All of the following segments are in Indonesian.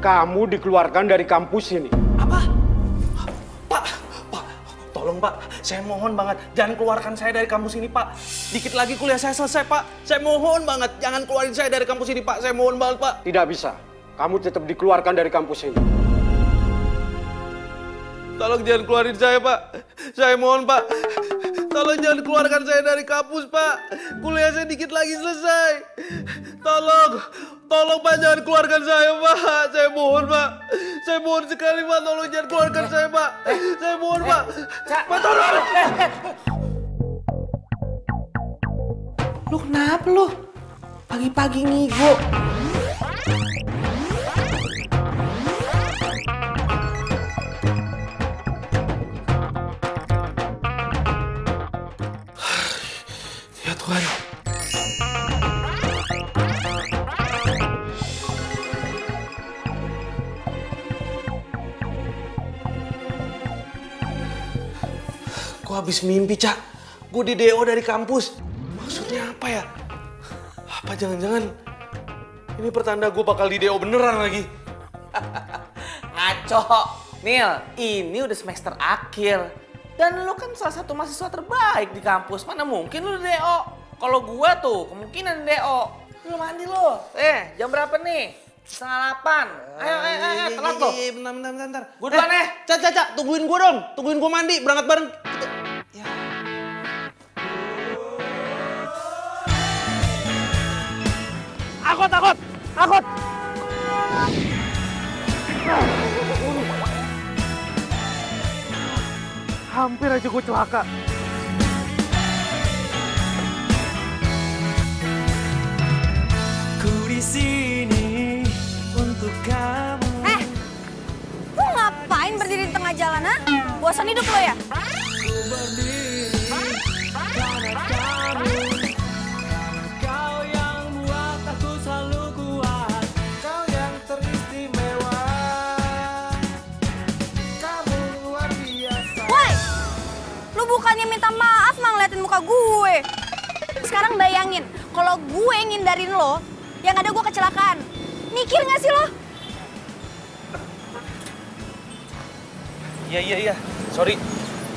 kamu dikeluarkan dari kampus ini. Apa? Pak, tolong Pak, saya mohon banget, jangan keluarkan saya dari kampus ini Pak. Dikit lagi kuliah saya selesai Pak, saya mohon banget, jangan keluarin saya dari kampus ini Pak, saya mohon banget Pak. Tidak bisa, kamu tetap dikeluarkan dari kampus ini. Tolong jangan keluarin saya Pak, saya mohon Pak. Tolong jangan keluarkan saya dari kampus Pak, kuliah saya dikit lagi selesai. Tolong Pak, jangan keluarkan saya Pak, saya mohon Pak. Saya mohon sekali Pak, tolong jangan keluarkan saya Pak. Saya mohon Pak. Pak tolong. Lu kenapa lu? Pagi-pagi ngigo. Ya Tuhan. Gua habis mimpi, Cak. Gua di DO dari kampus. Maksudnya apa ya? Apa jangan-jangan ini pertanda gua bakal di DO beneran lagi? Ngaco. Nil, ini udah semester akhir. Dan lu kan salah satu mahasiswa terbaik di kampus. Mana mungkin lu DO? Kalau gua tuh kemungkinan DO. Lu mandi lu. Jam berapa nih? 7:30. Ayo, telat tuh. Bentar. Gua duluan Cak, tungguin gua dong. Tungguin gua mandi, berangkat bareng. Ya. Akut! Hampir aja gue celaka. Ku di sini untuk kamu. Lu ngapain berdiri di tengah jalan, ha? Bosan hidup lo ya? Ku berdiri karena kamu. Kau yang buat aku selalu kuat. Kau yang teristimewa. Kamu luar biasa. Woi! Lu bukannya minta maaf malah ngeliatin muka gue. Sekarang bayangin, kalau gue ngindarin lo, yang ada gue kecelakaan. Mikir gak sih lo? Iya. Sorry.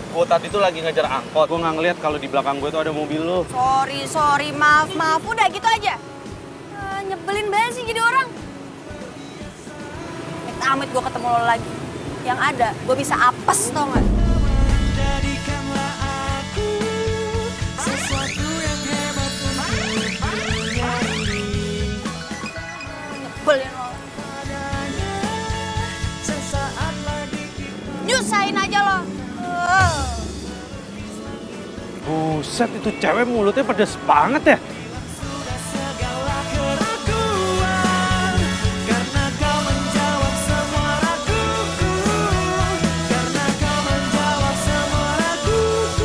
Gue tadi tuh lagi ngejar angkot. Gue nggak ngeliat kalau di belakang gue tuh ada mobil lo. Sorry, maaf. Udah gitu aja. Nyebelin banget sih jadi orang. Amit gue ketemu lo lagi. Yang ada, gue bisa apes tau gak? Jadikanlah aku sesuatu yang hebat untuk dunia ini. Nyebelin lo. Sesaat lagi Nyusahin aja lo. Buset, itu cewek mulutnya pedes banget ya. sudah segala keraguan. Karena kau menjawab semua raguku. Karena kau menjawab semua raguku.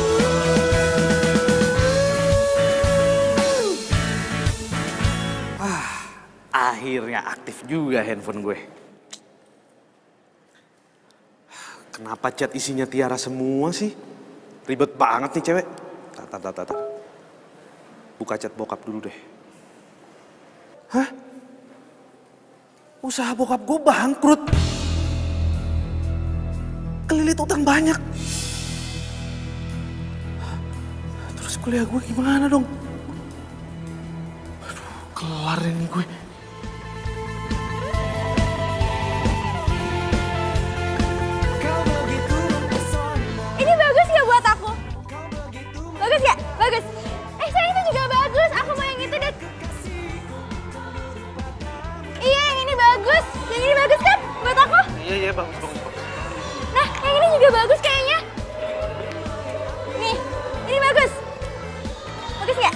Akhirnya aktif juga handphone gue. Kenapa chat isinya Tiara semua sih? Ribet banget nih cewek. Tar. Buka chat bokap dulu deh. Hah? Usaha bokap gue bangkrut. Kelilit utang banyak. Terus kuliah gue gimana dong? Aduh, kelar ini gue. Kau begitu mempesona. Ini bagus ya buat aku? Kau begitu Bagus ya? Bagus. Sayang itu juga bagus. Aku mau yang itu deh. Iya, yang ini bagus. Yang ini bagus kan buat aku? Iya, bagus. Nah, yang ini juga bagus kayaknya. Nih, ini bagus. Bagus nggak?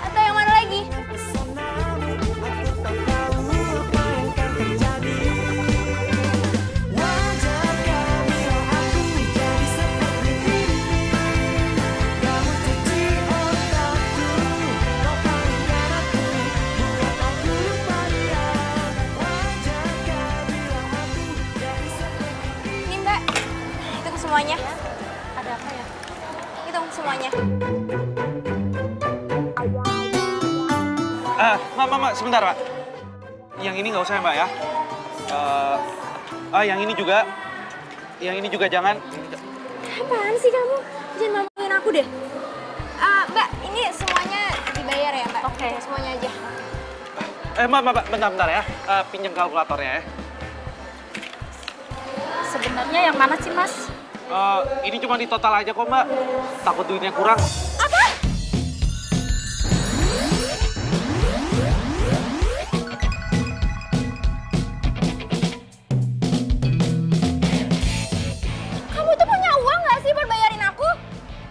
Atau yang mana lagi? pesonamu. Aku tak tahu apa yang akan terjadi. Wajar kau bilang aku jadi seperti ini. Kau mencuci otakku. Kau palingkan aku. Buat aku lupa dia. Wajar kau bilang aku jadi seperti ini. Ini Mbak. Hitung semuanya. Ada apa ya? Hitung semuanya. Mbak, sebentar, Pak. Yang ini nggak usah ya, Mbak ya? Yang ini juga. Yang ini juga jangan. Apaan sih kamu? Jangan ngomongin aku deh. Mbak, ini semuanya dibayar ya, Mbak? Oke. Semuanya aja. Mbak, bentar ya. Pinjam kalkulatornya ya. Sebenarnya yang mana sih, Mas? Ini cuma di total aja kok, Mbak. Takut duitnya kurang. Apa? Kamu tuh punya uang nggak sih buat bayarin aku?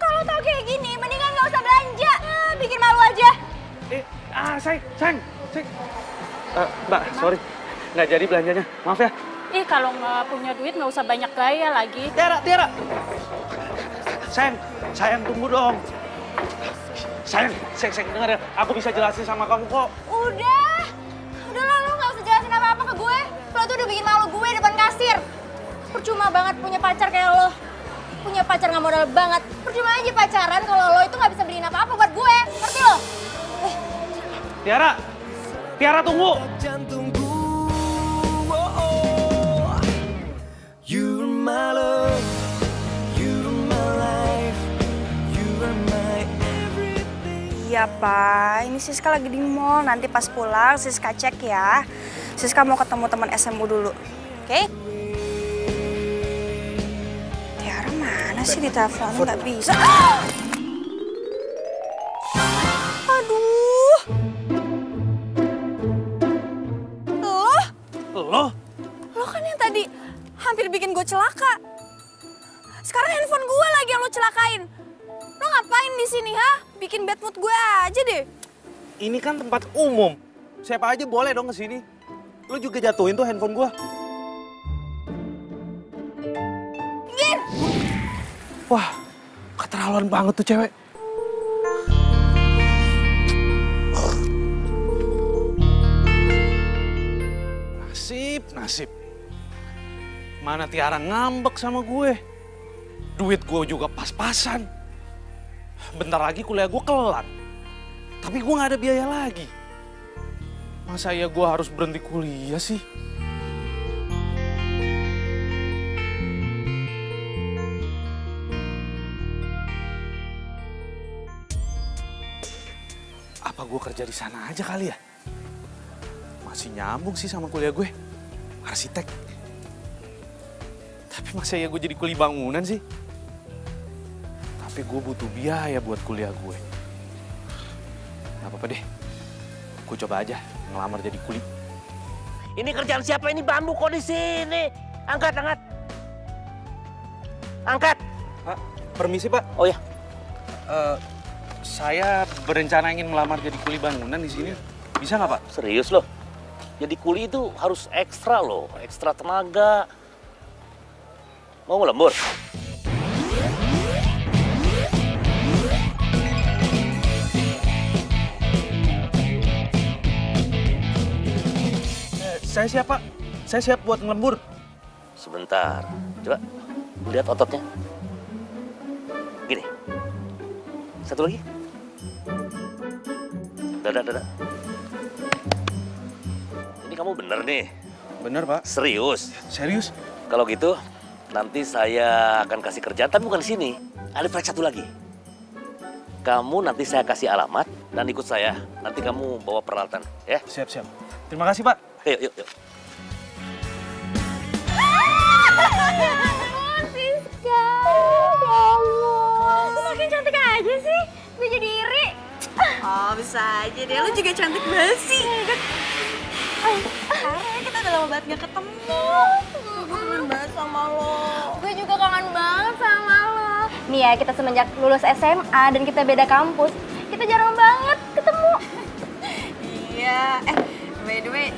Kalau tau kayak gini, mendingan nggak usah belanja. Bikin malu aja. Sayang. Mbak, sorry. Nggak jadi belanjanya. Maaf ya. Ih, kalau nggak punya duit nggak usah banyak gaya lagi. Tiara. Sayang tunggu dong. Sayang dengar ya. Aku bisa jelasin sama kamu kok. Udah lah, lu nggak usah jelasin apa-apa ke gue. Lo tuh udah bikin malu gue depan kasir. Percuma banget punya pacar kayak lo. Punya pacar nggak modal banget. Percuma aja pacaran kalau lo itu nggak bisa beliin apa-apa buat gue. Ngerti lo? Tiara tunggu. Jantungku, oh, oh. You're my love, you're my life, you're my everything. Iya, Pak. Ini Siska lagi di mall. Nanti pas pulang Siska cek ya. Siska mau ketemu teman SMU dulu. Oke? Tiara mana sih di telepon? Nggak bisa. Aduh. Lo kan yang tadi hampir bikin gue celaka. Sekarang handphone gue lagi yang lo celakain. Lo ngapain di sini, ha? Bikin bad mood gue aja deh. Ini kan tempat umum. Siapa aja boleh dong kesini. Lu juga jatuhin tuh handphone gua. Gin! Wah, keterlaluan banget tuh cewek. Nasib. Mana Tiara ngambek sama gue. Duit gue juga pas-pasan. Bentar lagi kuliah gue kelar. Tapi gue gak ada biaya lagi. Masa ya gue harus berhenti kuliah sih? Apa gue kerja di sana aja kali ya? Masih nyambung sih sama kuliah gue. Arsitek. Tapi masa ya gue jadi kuli bangunan sih? Tapi gue butuh biaya buat kuliah gue. Gak apa-apa deh. Gue coba aja ngelamar jadi kuli. Ini kerjaan siapa ini? Bambu kok di sini? Angkat. Angkat. Pak, permisi Pak. Oh ya. Saya berencana ingin melamar jadi kuli bangunan di sini. Bisa nggak Pak? Serius loh? Jadi kuli itu harus ekstra loh, ekstra tenaga. Mau ngelembur? Saya siap Pak. Saya siap buat ngelembur. Sebentar, coba lihat ototnya. Gini, satu lagi. Dada. Ini kamu bener nih? Bener Pak. Serius? Serius? Kalau gitu, nanti saya akan kasih kerjaan, tapi bukan di sini. Ada proyek satu lagi. Kamu nanti saya kasih alamat dan ikut saya. Nanti kamu bawa peralatan, ya? Siap. Terima kasih Pak. Yuk. Siska, ya Allah. Lu makin cantik aja sih. Gue jadi iri. Oh, bisa aja deh. Lu juga cantik banget sih. Karena kita udah lama banget gak ketemu. Gue kangen banget sama lo. Gue juga kangen banget sama lo. Nih ya, kita semenjak lulus SMA dan kita beda kampus, kita jarang banget ketemu. Iya, by the way,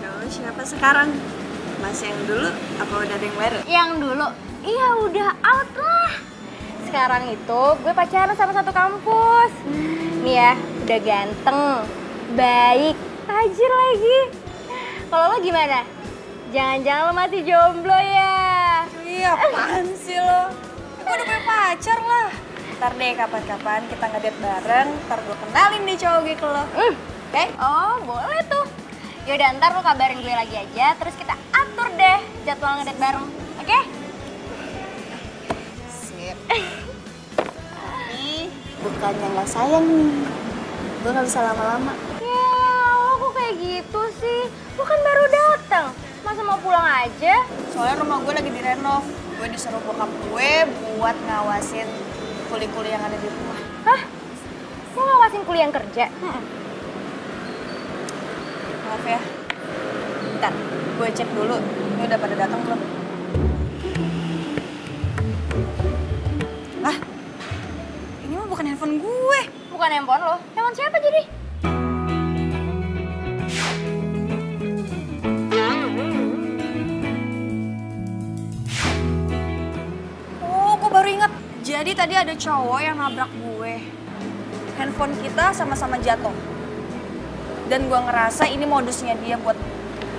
lo siapa sekarang? Masih yang dulu apa udah ada yang baru? Yang dulu, iya udah out lah. Sekarang itu gue pacaran sama satu kampus. Nih ya, udah ganteng, baik, tajir lagi. Kalau lo gimana? Jangan-jangan lo masih jomblo ya? Iya, apaan sih lo? Gue udah punya pacar lah. Ntar deh kapan-kapan kita ngedate bareng, ntar gue kenalin deh cowok gue ke lo. Oke? Oh, boleh tuh. Yaudah ntar lu kabarin gue lagi aja, terus kita atur deh jadwal ngedate bareng, oke? Sip. Nih, bukannya nggak sayang nih. Gue nggak bisa lama-lama. Ya, lo kok kayak gitu sih? Lo kan baru datang, masa mau pulang aja? Soalnya rumah gue lagi direnov. Gue disuruh bokap gue buat ngawasin kuli-kuli yang ada di rumah. Hah? Lo ngawasin kuliah yang kerja? Maaf ya. Bentar, gue cek dulu. Ini udah pada datang belum? Lah, ini mah bukan handphone gue. Bukan handphone lo, handphone siapa jadi? Oh, gue baru ingat. Jadi tadi ada cowok yang nabrak gue. Handphone kita sama-sama jatuh. Dan gue ngerasa ini modusnya dia buat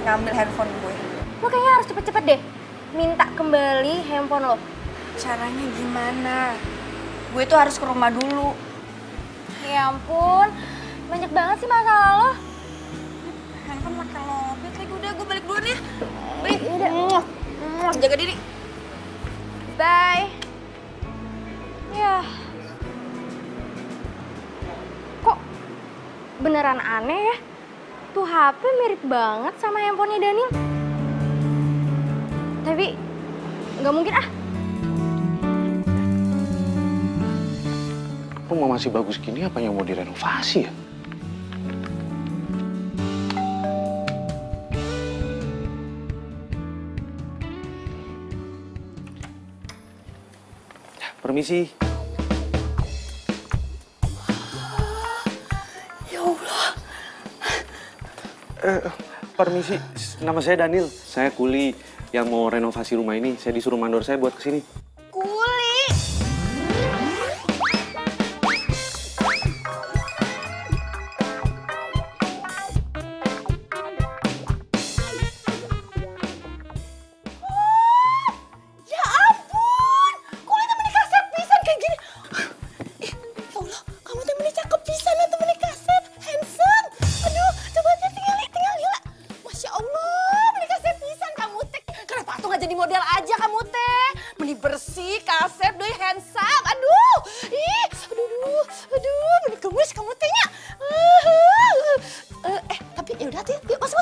ngambil handphone gue. Lo kayaknya harus cepet-cepet deh minta kembali handphone lo. Caranya gimana? Gue tuh harus ke rumah dulu. Ya ampun, banyak banget sih masalah lo. Handphone makan lobet lagi. Udah, gue balik dulu nih. Balik. Yaudah. Jaga diri. Bye. Ya. Kok beneran aneh ya? Tuh HP mirip banget sama handphonenya Daniel. Tapi nggak mungkin ah. Rumah masih bagus gini, apanya mau direnovasi ya? Permisi. Ya Allah. Permisi, nama saya Daniel. Saya kuli yang mau renovasi rumah ini. Saya disuruh mandor saya buat kesini. Kuli. Ya ampun, kuli temen kaset pisan kayak gini. Ya Allah, kamu temen cakep pisan ya temen kaset, handsome. Aduh, coba aja tinggal lihat. Masya Allah, meni kaset pisan kamu teh. Kenapa tuh nggak jadi model aja kamu teh? Meni bersih, kaset, doi handsome. Aduh, aduh, meni gemes kamu tehnya. Tapi yaudah tuh, yuk masuk.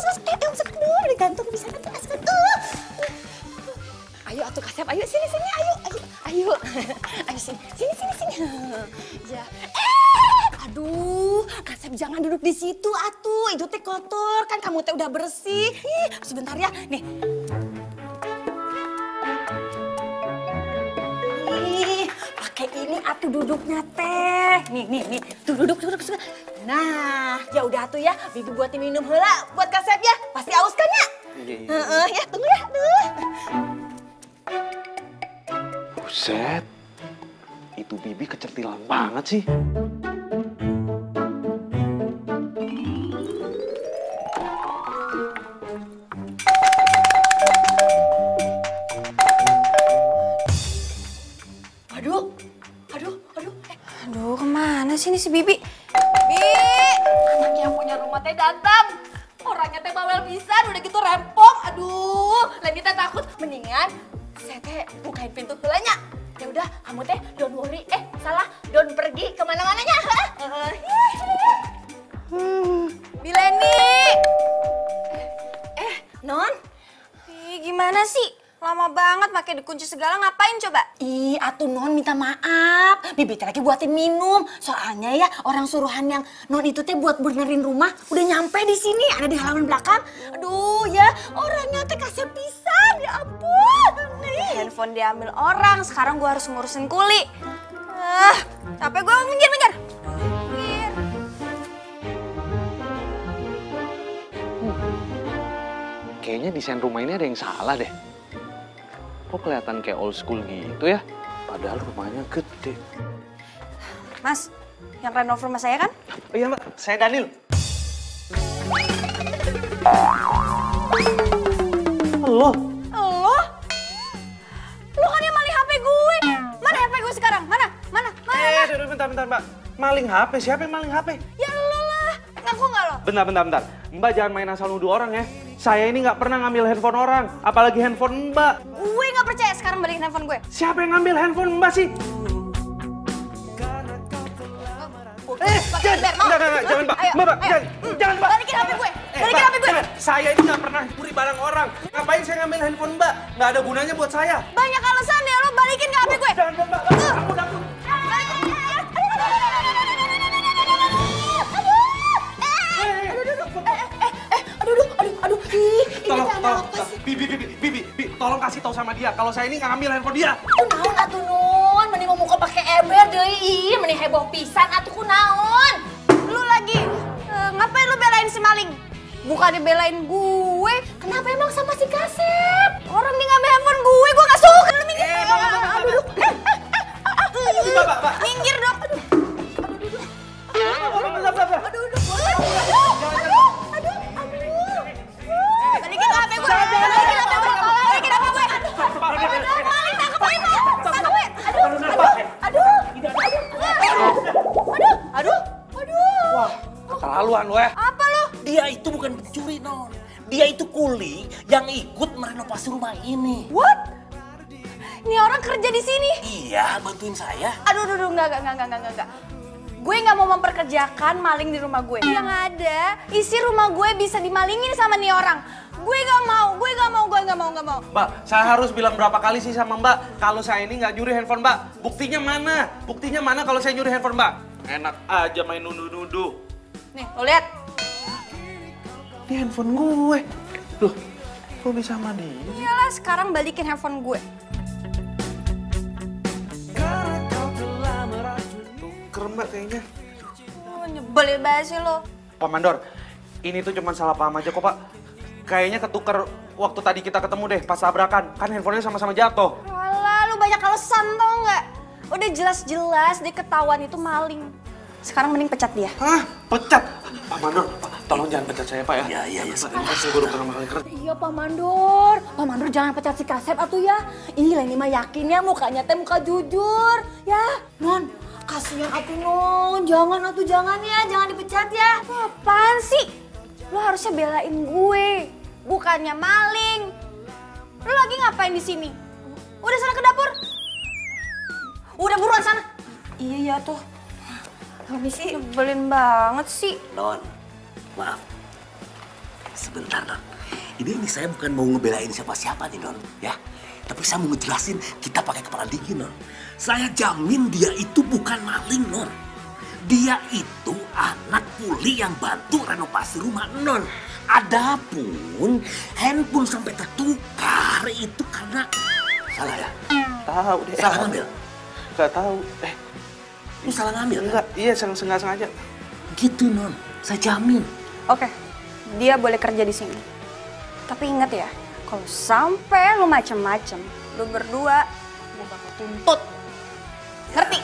Masuk dulu, meni gantung bisa kan tuh, masuk Ayo atuh Kasep, ayo sini, ayo. Ayo sini. Ya. Aduh, Kasep jangan duduk di situ atuh. Itu teh kotor, kan kamu teh udah bersih. Ih, sebentar ya. Nih. Ih, pakai ini atuh duduknya teh. Nih. Tuh duduk. Nah, ya udah atuh ya. Bibi buatin minum heula buat Kasep ya. Pasti aus kan ya? Iya. Ya, tunggu ya. Tuh. Buset, itu Bibi kecertilan banget sih. Aduh, kemana sih ini si Bibi? Bibi, anak yang punya rumah teh datang. Orangnya teh bawel pisan, udah gitu rempong. Aduh, lain teh takut. Mendingan saya teh bukain pintu heulanya. Ya udah, kamu teh don't worry. Salah, don't pergi kemana-mananya. Bileni. Non. Ih, gimana sih? Lama banget pakai dikunci segala, ngapain coba? Ih, atuh Non minta maaf. Bibi teh lagi buatin minum. Soalnya ya orang suruhan yang Non itu teh buat benerin rumah udah nyampe di sini, ada di halaman belakang. Aduh ya, orangnya teh kasih pisan, ya ampun. Nih. Handphone diambil orang, sekarang gua harus ngurusin kuli. Capek gua, minggir. Kayaknya desain rumah ini ada yang salah deh. Kok kelihatan kayak old school gitu ya? Padahal rumahnya gede. Mas, yang renov rumah saya kan? Oh iya Mbak, saya Daniel. Lo? Lo kan yang maling HP gue. Mana HP gue sekarang? Mana? Bentar Mbak. Maling HP? Siapa yang maling HP? Ya lo lah. Ngaku nggak lo? Bentar. Mbak jangan main asal nuduh orang ya. Saya ini nggak pernah ngambil handphone orang, apalagi handphone Mbak. Gue nggak percaya, sekarang balikin handphone gue. Siapa yang ngambil handphone Mbak sih? Jangan Mbak. Mbak, jangan Mbak. Balikin HP gue, balikin HP gue. Jangan. Saya ini nggak pernah curi barang orang. Ngapain saya ngambil handphone Mbak? Nggak ada gunanya buat saya. Banyak alasan ya, lo balikin ke HP gue. Jangan Mbak. Ampun. Aduh, ih, ini Tolong, teh ada apa sih? Bibi, tolong kasih tahu sama dia kalau saya ini nggak ngambil handphone dia. Naon atuh Nun, mending mau muka pakai ember deui, ih, mending heboh pisan atuh kunaon. Lu lagi, ngapain lu belain si maling? Bukannya belain gue. Kenapa emang sama si Kasep? Orang dia ngambil handphone gue nggak suka. Lu minggir. Mbak. Minggir dong. Balikin HP gue. Balikin HP gue. Balikin HP gue. Maling tangkap gue. Tangkap gue. Aduh. Wah, keterlaluan lo ya. Apa lu? Dia itu bukan pencuri, Non. Dia itu kuli yang ikut merenovasi rumah ini. What? Ini orang kerja di sini? Iya, bantuin saya. Aduh, enggak. Gue nggak mau memperkerjakan maling di rumah gue. Yang ada, isi rumah gue bisa dimalingin sama nih orang. Gue nggak mau. Mbak, saya harus bilang berapa kali sih sama Mbak kalau saya ini nggak nyuri handphone Mbak. Buktinya mana kalau saya nyuri handphone Mbak? Enak aja main nuduh-nuduh. Nih, lo lihat. Ini handphone gue. Loh, kok bisa sama dia? Iyalah, sekarang balikin handphone gue. Keren Mbak kayaknya. Oh, nyebelin banget sih lo. Pak Mandor, ini tuh cuma salah paham aja kok Pak. Kayaknya ketukar waktu tadi kita ketemu deh pas tabrakan. Kan handphonenya sama-sama jatuh. Alah, lu banyak alasan tau nggak? Udah jelas-jelas dia ketahuan itu maling. Sekarang mending pecat dia. Hah? Pecat? Pak Mandor, Pak, tolong jangan pecat saya Pak ya. Iya. Pak, saya baru pertama kali kerja. Iya Pak Mandor jangan pecat si Kasep atuh ya. Ih, ini mah yakin ya mukanya teh muka jujur. Ya, Non, kasihan atuh Non, jangan ya, jangan dipecat ya. Apaan sih? Lu harusnya belain gue, bukannya maling. Lu lagi ngapain di sini? Udah sana ke dapur. Udah buruan sana. Iya tuh. Permisi. Nyebelin banget sih. Non, maaf. Sebentar, Non. Ini saya bukan mau ngebelain siapa-siapa nih, Non. Ya, tapi saya mau ngejelasin kita pakai kepala dingin, Non. Saya jamin dia itu bukan maling, Non. Dia itu anak kuli yang bantu renovasi rumah Non. Adapun handphone sampai tertukar itu karena salah ya? Tahu deh. Salah ngambil? Gak tahu. Lu salah ngambil? Enggak, iya sengaja. Gitu Non, saya jamin. Oke, dia boleh kerja di sini. Tapi ingat ya, kalau sampai lu macem-macem, lu berdua gue bakal tuntut. Ngerti?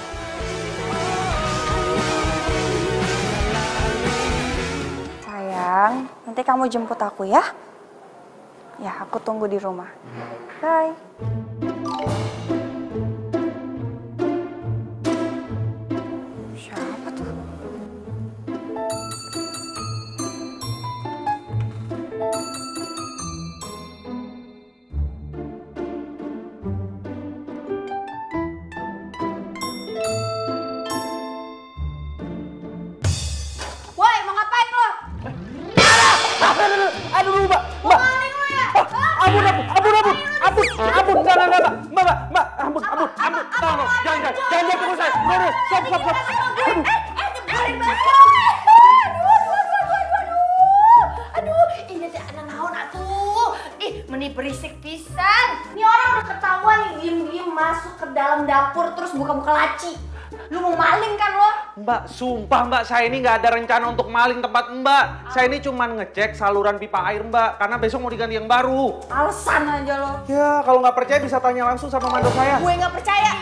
Sayang, nanti kamu jemput aku ya. Ya, aku tunggu di rumah. Bye. Siapa tuh? Woi, mau ngapain lo? Aduh, Mbak. Maling lo ya? Ampun, enggak, Mbak, ampun. Tolong, jangan tunggu saya. Stop. Aduh, ini teh ada naon atuh. Ih, meni berisik pisan. Ini orang udah ketahuan nih diem-diem masuk ke dalam dapur terus buka-buka laci. Lu mau maling kan lo? Mbak, sumpah Mbak, saya ini nggak ada rencana untuk maling tempat Mbak. Saya ini cuma ngecek saluran pipa air Mbak, karena besok mau diganti yang baru. Alasan aja lo. Ya, kalau nggak percaya bisa tanya langsung sama mandor saya. Gue nggak percaya.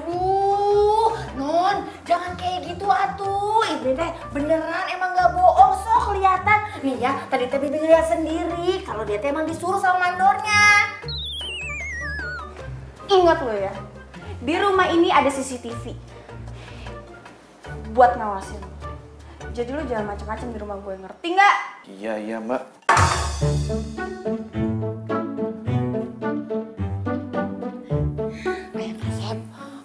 Aduh, Non, jangan kayak gitu atuh. Ibu teh beneran emang nggak bohong, so kelihatan. Nih ya, tadi teh Bibi lihat sendiri kalau dia teh emang disuruh sama mandornya. Ingat lo ya, di rumah ini ada CCTV buat ngawasin. Jadi lo jangan macam-macam di rumah gue, ngerti nggak? Iya, Mbak. Ayang Kasep,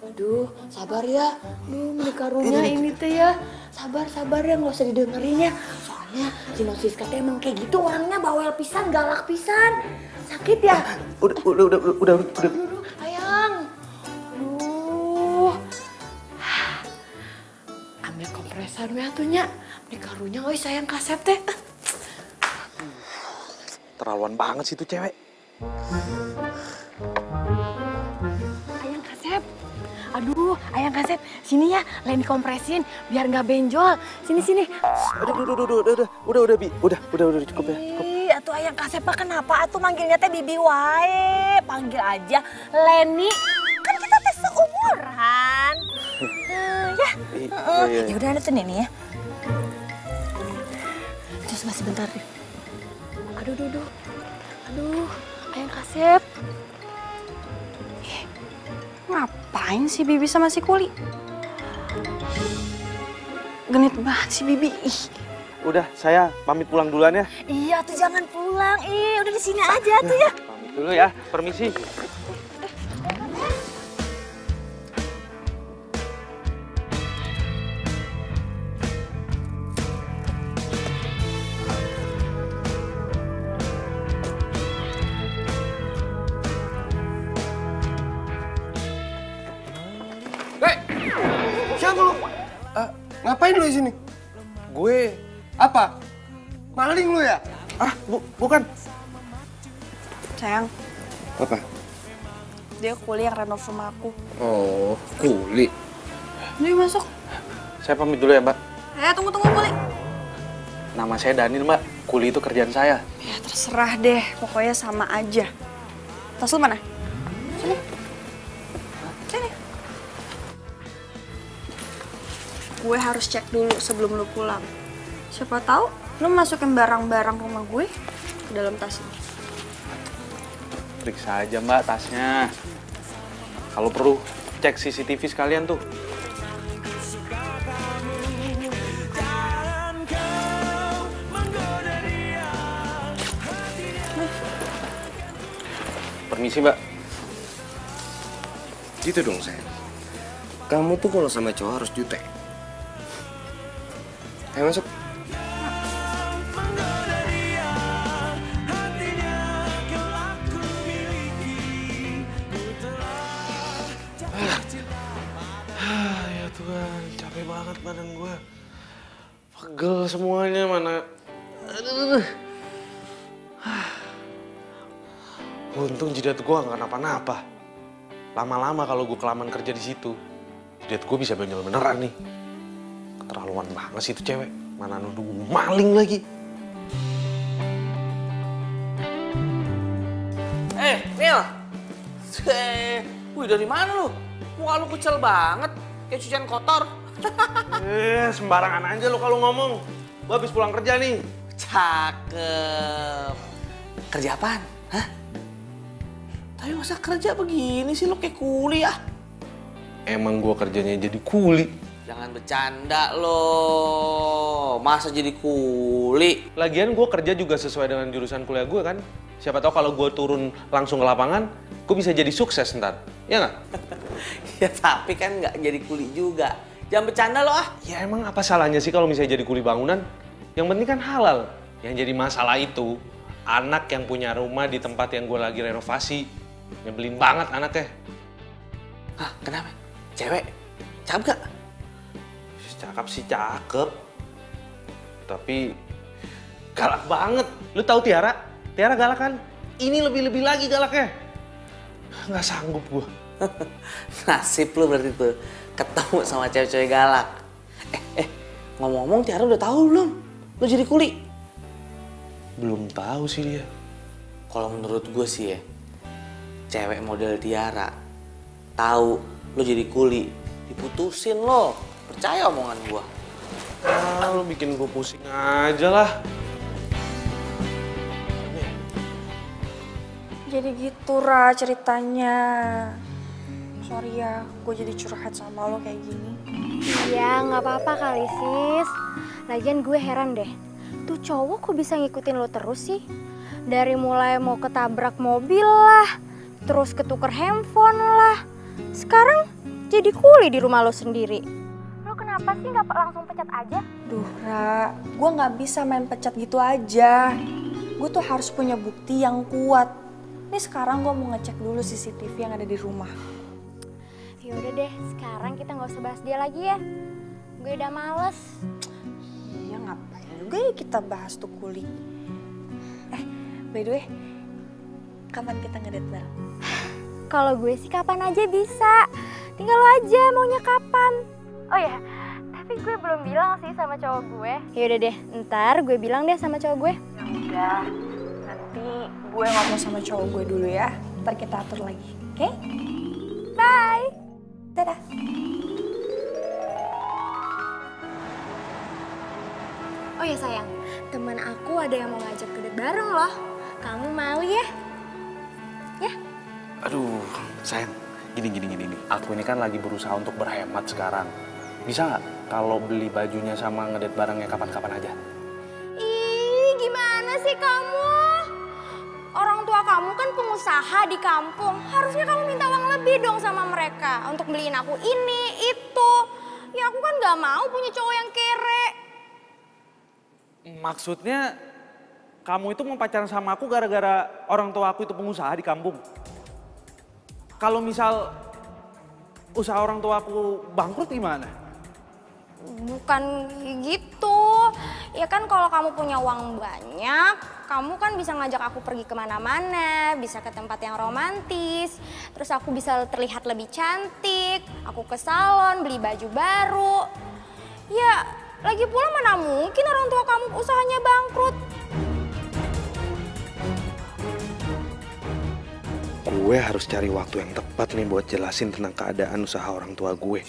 aduh sabar ya. Aduh menikarunya ini teh ya. Sabar ya, nggak usah didengerin ya. Soalnya si Non Siska teh emang kayak gitu orangnya, bawel pisan, galak pisan. Sakit ya? Udah. Aduh, Ayang. Aduh. Ambil kompresor ya atunya. Menikarunya euy sayang Kasep teh. Terlaluan banget sih tuh cewek. Ayang Kasep. Aduh, Ayang Kasep, sini ya, Leni kompresin biar nggak benjol. Sini. Udah, Bi. Udah cukup ya. Ih, atuh Ayang Kasep mah kenapa atuh manggilnya teh Bibi wae? Panggil aja Leni. Kan kita teh seumuran. Ya. Iya. Ya udah atuh nih ya. Terus masih bentar deh. Aduh, Ayang Kasep. Ngapain sih Bibi sama si Kuli? Genit banget si Bibi. Ih. Udah, saya pamit pulang duluan ya. Iya tuh jangan pulang. Udah di sini aja tuh ya. Pamit dulu ya, permisi. Siapa lu? Ngapain lu di sini? Gue, Apa? Maling lu ya? bukan. Sayang, Apa? dia Kuli yang renov rumah aku. Oh, Kuli. Jadi masuk. Saya pamit dulu ya, Mbak. Tunggu Kuli. Nama saya Daniel, Mbak. Kuli itu kerjaan saya. Ya terserah deh, pokoknya sama aja. Tas lu mana? Sini. Gue harus cek dulu sebelum lu pulang. Siapa tahu lu masukin barang-barang rumah gue ke dalam tas ini. Periksa aja, Mbak, tasnya. Kalau perlu, cek CCTV sekalian tuh. Permisi, Mbak. Gitu dong, sayang. Kamu tuh kalau sama cowok harus jutek. Ayo masuk. Ya Tuhan, capek banget badan gue. Pegel semuanya, mana. Aduh. Untung jidat gue nggak kenapa-napa. Lama-lama kalau gue kelamaan kerja di situ, jidat gue bisa benjol beneran nih. Keterlaluan banget sih itu cewek. Mana nuduh gue maling lagi. Nil. Wih, dari mana lu? Muka lu kecil banget, kayak cucian kotor. Sembarangan aja lo kalau ngomong. Gue habis pulang kerja nih. Cakep. Kerja apaan? Hah? Tapi masa kerja begini sih, lu kayak kuli ya? Emang gue kerjanya jadi kuli. Jangan bercanda loh. Masa jadi kuli? Lagian gue kerja juga sesuai dengan jurusan kuliah gue kan. Siapa tahu kalau gue turun langsung ke lapangan, gue bisa jadi sukses ntar. Ya nggak? Ya tapi kan nggak jadi kuli juga. Jangan bercanda loh ah. Ya emang apa salahnya sih kalau misalnya jadi kuli bangunan? Yang penting kan halal. Yang jadi masalah itu, anak yang punya rumah di tempat yang gue lagi renovasi. Nyebelin banget anaknya. Hah, kenapa? Cewek? Cakep gak? Cakep sih cakep. Tapi galak banget. Lu tahu Tiara? Tiara galak kan? Ini lebih-lebih lagi galaknya. Nggak sanggup gue. Nasib lu berarti tuh ketemu sama cewek-cewek galak. Ngomong-ngomong Tiara udah tahu belum? Lu jadi kuli? Belum tahu sih dia. Kalau menurut gue sih ya, cewek model Tiara tahu lu jadi kuli, diputusin lo. Percaya omongan gue. Lu bikin gue pusing aja lah. Jadi gitu Ra ceritanya. Sorry ya, gue jadi curhat sama lo kayak gini. Iya, nggak apa-apa kali sis. Lagian gue heran deh, tuh cowok kok bisa ngikutin lo terus sih? Dari mulai mau ketabrak mobil lah, terus ketuker handphone lah. Sekarang jadi kuli di rumah lo sendiri. Lo kenapa sih nggak langsung pecat aja? Duh Ra, gue nggak bisa main pecat gitu aja. Gue tuh harus punya bukti yang kuat. Nih sekarang gue mau ngecek dulu CCTV yang ada di rumah. Ya udah deh, sekarang kita nggak usah bahas dia lagi ya. Gue udah males. Iya ngapain juga ya kita bahas tuh kuli. By the way, kapan kita ngedate bareng? Kalau gue sih kapan aja bisa. Tinggal lo aja maunya kapan. Oh ya, tapi gue belum bilang sih sama cowok gue. Ya udah deh, ntar gue bilang deh sama cowok gue. Ya udah, nanti gue ngomong sama cowok gue dulu ya. Ntar kita atur lagi, oke? Bye. Dadah. Oh ya sayang, teman aku ada yang mau ngajak ke date bareng loh. Kamu mau ya? Ya? Aduh, sayang, gini. Aku ini kan lagi berusaha untuk berhemat sekarang. Bisa nggak kalau beli bajunya sama ngedate barengnya kapan-kapan aja? Ih, gimana sih kamu? Orang tua kamu kan pengusaha di kampung. Harusnya kamu minta uang lebih dong sama mereka untuk beliin aku ini, itu. Ya aku kan nggak mau punya cowok yang kere. Maksudnya kamu itu mau pacaran sama aku gara-gara orang tua aku itu pengusaha di kampung? Kalau misal usaha orang tua aku bangkrut gimana? Bukan gitu. Ya kan kalau kamu punya uang banyak, kamu kan bisa ngajak aku pergi kemana-mana, bisa ke tempat yang romantis, terus aku bisa terlihat lebih cantik, aku ke salon, beli baju baru. Ya, lagi pula mana mungkin orang tua kamu usahanya bangkrut. Gue harus cari waktu yang tepat nih buat jelasin tentang keadaan usaha orang tua gue.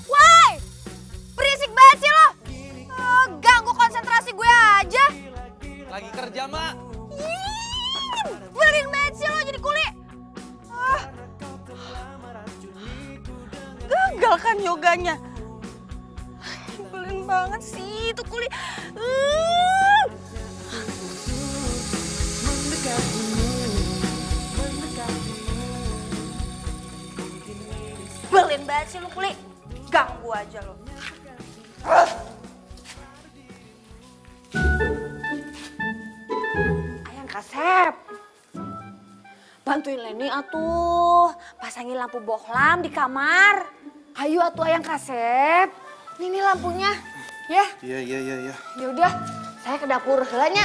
Woi, berisik banget sih lo. Ganggu konsentrasi gue aja. Lagi kerja, Mak. Belin banget sih lo jadi kuli. Gagal kan yoganya. Belin banget sih itu kuli. Belin banget sih lo kuli. Ganggu aja lo. Ayang Kasep. Bantuin Leni atuh, pasangin lampu bohlam di kamar. Ayo atuh Ayang Kasep. Ini lampunya, ya. Iya. Ya udah, saya ke dapur heula nya.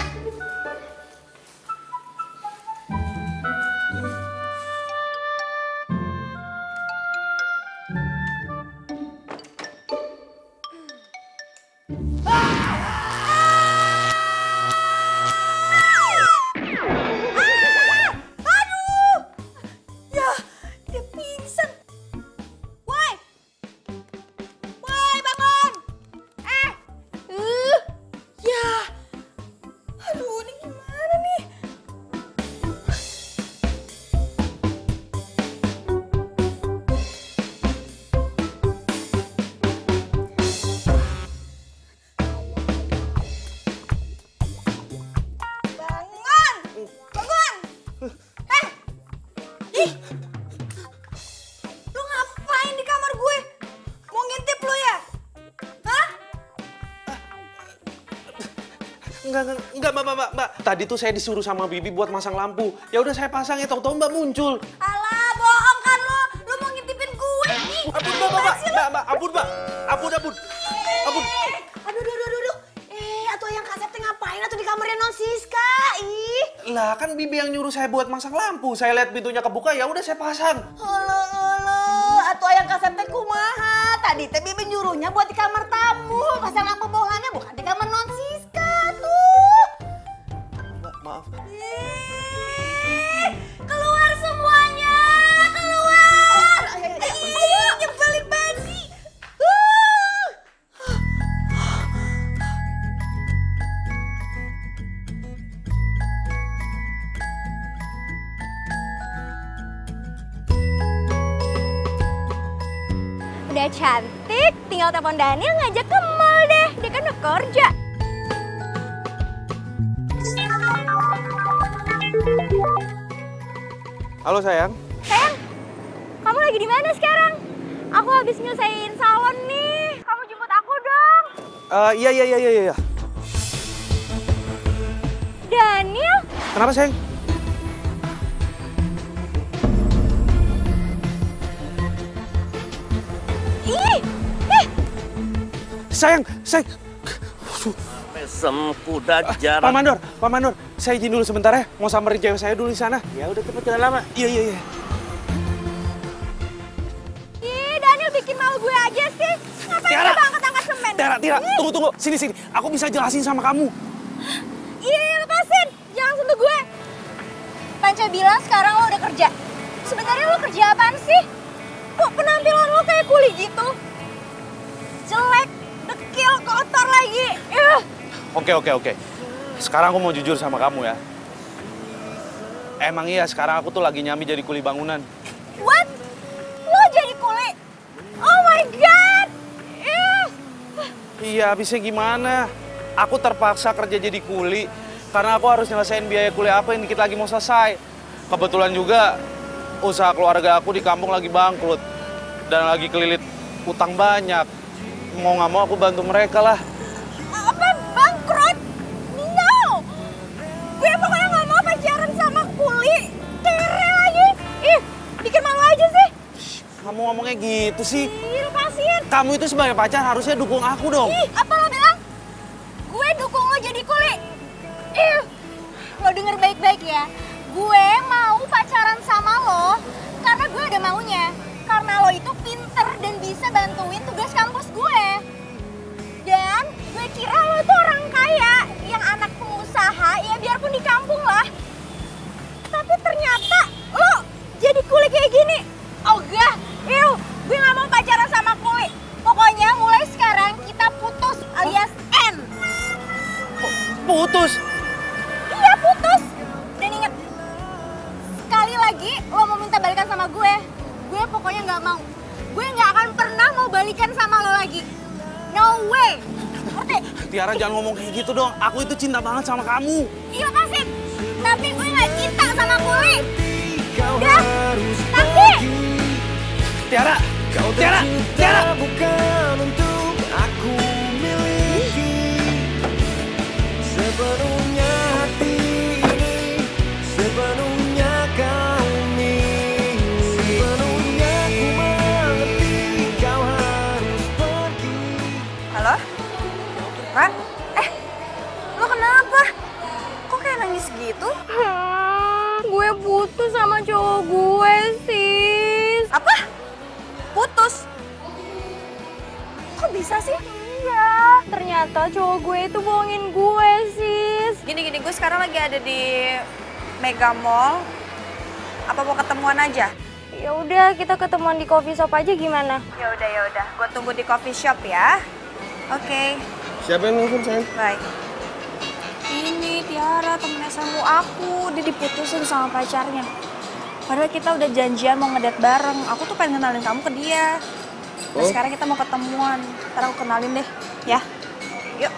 Lu ngapain di kamar gue? Mau ngintip lu ya? Hah? Enggak, Mbak. Tadi tuh saya disuruh sama Bibi buat masang lampu. Ya udah saya pasang ya, tahu-tahu Mbak muncul. Alah, bohong kan lu. Lu mau ngintipin gue nih. Ampun, Mbak. Ampun. Aduh. Atuh Ayang Kasep teh ngapain atuh di kamarnya non Siska? Ih. Lah kan Bibi yang nyuruh saya buat masang lampu. Saya lihat pintunya kebuka, ya udah saya pasang. Halo, atuh Ayang Kasep teh kumaha? Tadi teh Bibi nyuruhnya buat di kamar tamu, pasang lampu bohlamnya bukan di kamar non Siska tuh. Mbak, maaf. Keluar semuanya, keluar. Ayo, udah cantik, tinggal telepon Daniel ngajak ke mall deh. Dia kan udah kerja. Halo sayang. Sayang, kamu lagi di mana sekarang? Aku habis nyelesain salon nih. Kamu jemput aku dong. Iya. Daniel? Kenapa sayang? Ih. Sayang. Mesem kuda jarak. Pak Mandor, saya izin dulu sebentar ya. Mau samperin cewek saya dulu di sana. Ya udah cepet, jangan lama. Iya. Ih, Daniel bikin malu gue aja sih. Ngapain Tiara. coba angkat-angkat semen? Tiara, Ih. tunggu. Sini. Aku bisa jelasin sama kamu. Iya, lepasin. Jangan sentuh gue. Panca bilang sekarang lo udah kerja. Sebenarnya lo kerja apaan sih? Kok penampilan lo kayak kuli gitu? Jelek, dekil, kotor lagi. Oke. Sekarang aku mau jujur sama kamu ya. Emang iya sekarang aku tuh lagi nyambi jadi kuli bangunan. What? Lo jadi kuli? Oh my God! Iya, habisnya gimana? Aku terpaksa kerja jadi kuli karena aku harus nyelesain biaya kuliah aku yang dikit lagi mau selesai. Kebetulan juga usaha keluarga aku di kampung lagi bangkrut dan lagi kelilit utang banyak. Mau nggak mau aku bantu mereka lah. Apa? Bangkrut? No! Gue pokoknya nggak mau pacaran sama kuli. Kere lagi. Ih, bikin malu aja sih. Kamu ngomongnya gitu sih. Ih, lepasin. Kamu itu sebagai pacar harusnya dukung aku dong. Ih, apa lo bilang? Gue dukung lo jadi kuli. Ih, lo denger baik-baik ya. Gue mau pacaran sama lo karena gue ada maunya. Karena lo itu pinter dan bisa bantuin tugas kampus gue. Dan gue kira lo tuh orang kaya yang anak pengusaha, ya biarpun di kampung lah. Tapi ternyata lo jadi kuli kayak gini. Ogah, gue gak mau pacaran sama kuli. Pokoknya mulai sekarang kita putus alias N. Putus? Iya putus. Dan inget, sekali lagi lo mau minta balikan sama gue pokoknya gak mau. Gue gak akan pernah mau balikan sama lo lagi. No way. Ngerti? Tiara jangan ngomong kayak gitu dong. Aku itu cinta banget sama kamu. Iya lepasin. Tapi gue gak cinta sama kuli. Udah, nanti. Tiara. Bukan untuk aku miliki sepenuhnya hati ini, sepenuhnya kau miliki, sepenuhnya ku mengerti kau harus pergi. Halo? Ran? Lo kenapa? Kok kayak nangis gitu? Gue putus sama cowok gue, sis. Apa? Putus? Kok bisa sih? Iya, ternyata cowok gue itu bohongin gue, sis. Gini, gue sekarang lagi ada di Mega Mall. Apa mau ketemuan aja? Ya udah, kita ketemuan di coffee shop aja gimana? Ya udah. Gue tunggu di coffee shop ya. Oke. Siapa yang nelfon, sayang? Bye. Ini Tiara, temen SMU aku. Dia diputusin sama pacarnya. Padahal kita udah janjian mau ngedate bareng. Aku tuh pengen kenalin kamu ke dia. Nah, sekarang kita mau ketemuan. Ntar aku kenalin deh, ya. Yuk.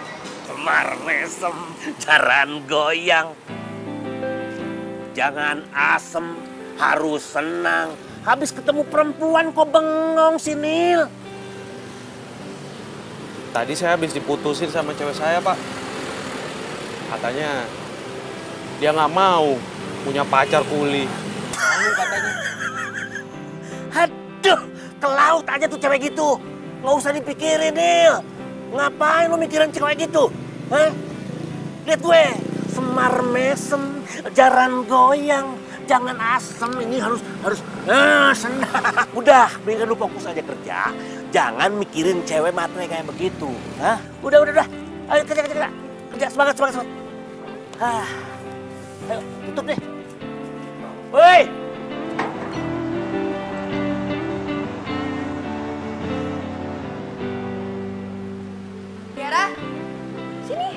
Semar mesem, jaran goyang. Jangan asem, harus senang. Habis ketemu perempuan kok bengong si Nil. Tadi saya habis diputusin sama cewek saya, Pak. Katanya dia nggak mau punya pacar kuli. Malu katanya. Aduh, ke laut aja tuh cewek gitu. Nggak usah dipikirin, Nil. Ngapain lu mikirin cewek gitu? Hah? Lihat gue, semar mesem, jaran goyang. Jangan asem, ini harus senang. Udah, mendingan lu fokus aja kerja. Jangan mikirin cewek matre kayak begitu. Hah? Udah. Ayo kerja. Kerja, semangat. Ayo, tutup deh. Woi! Tiara, Sini.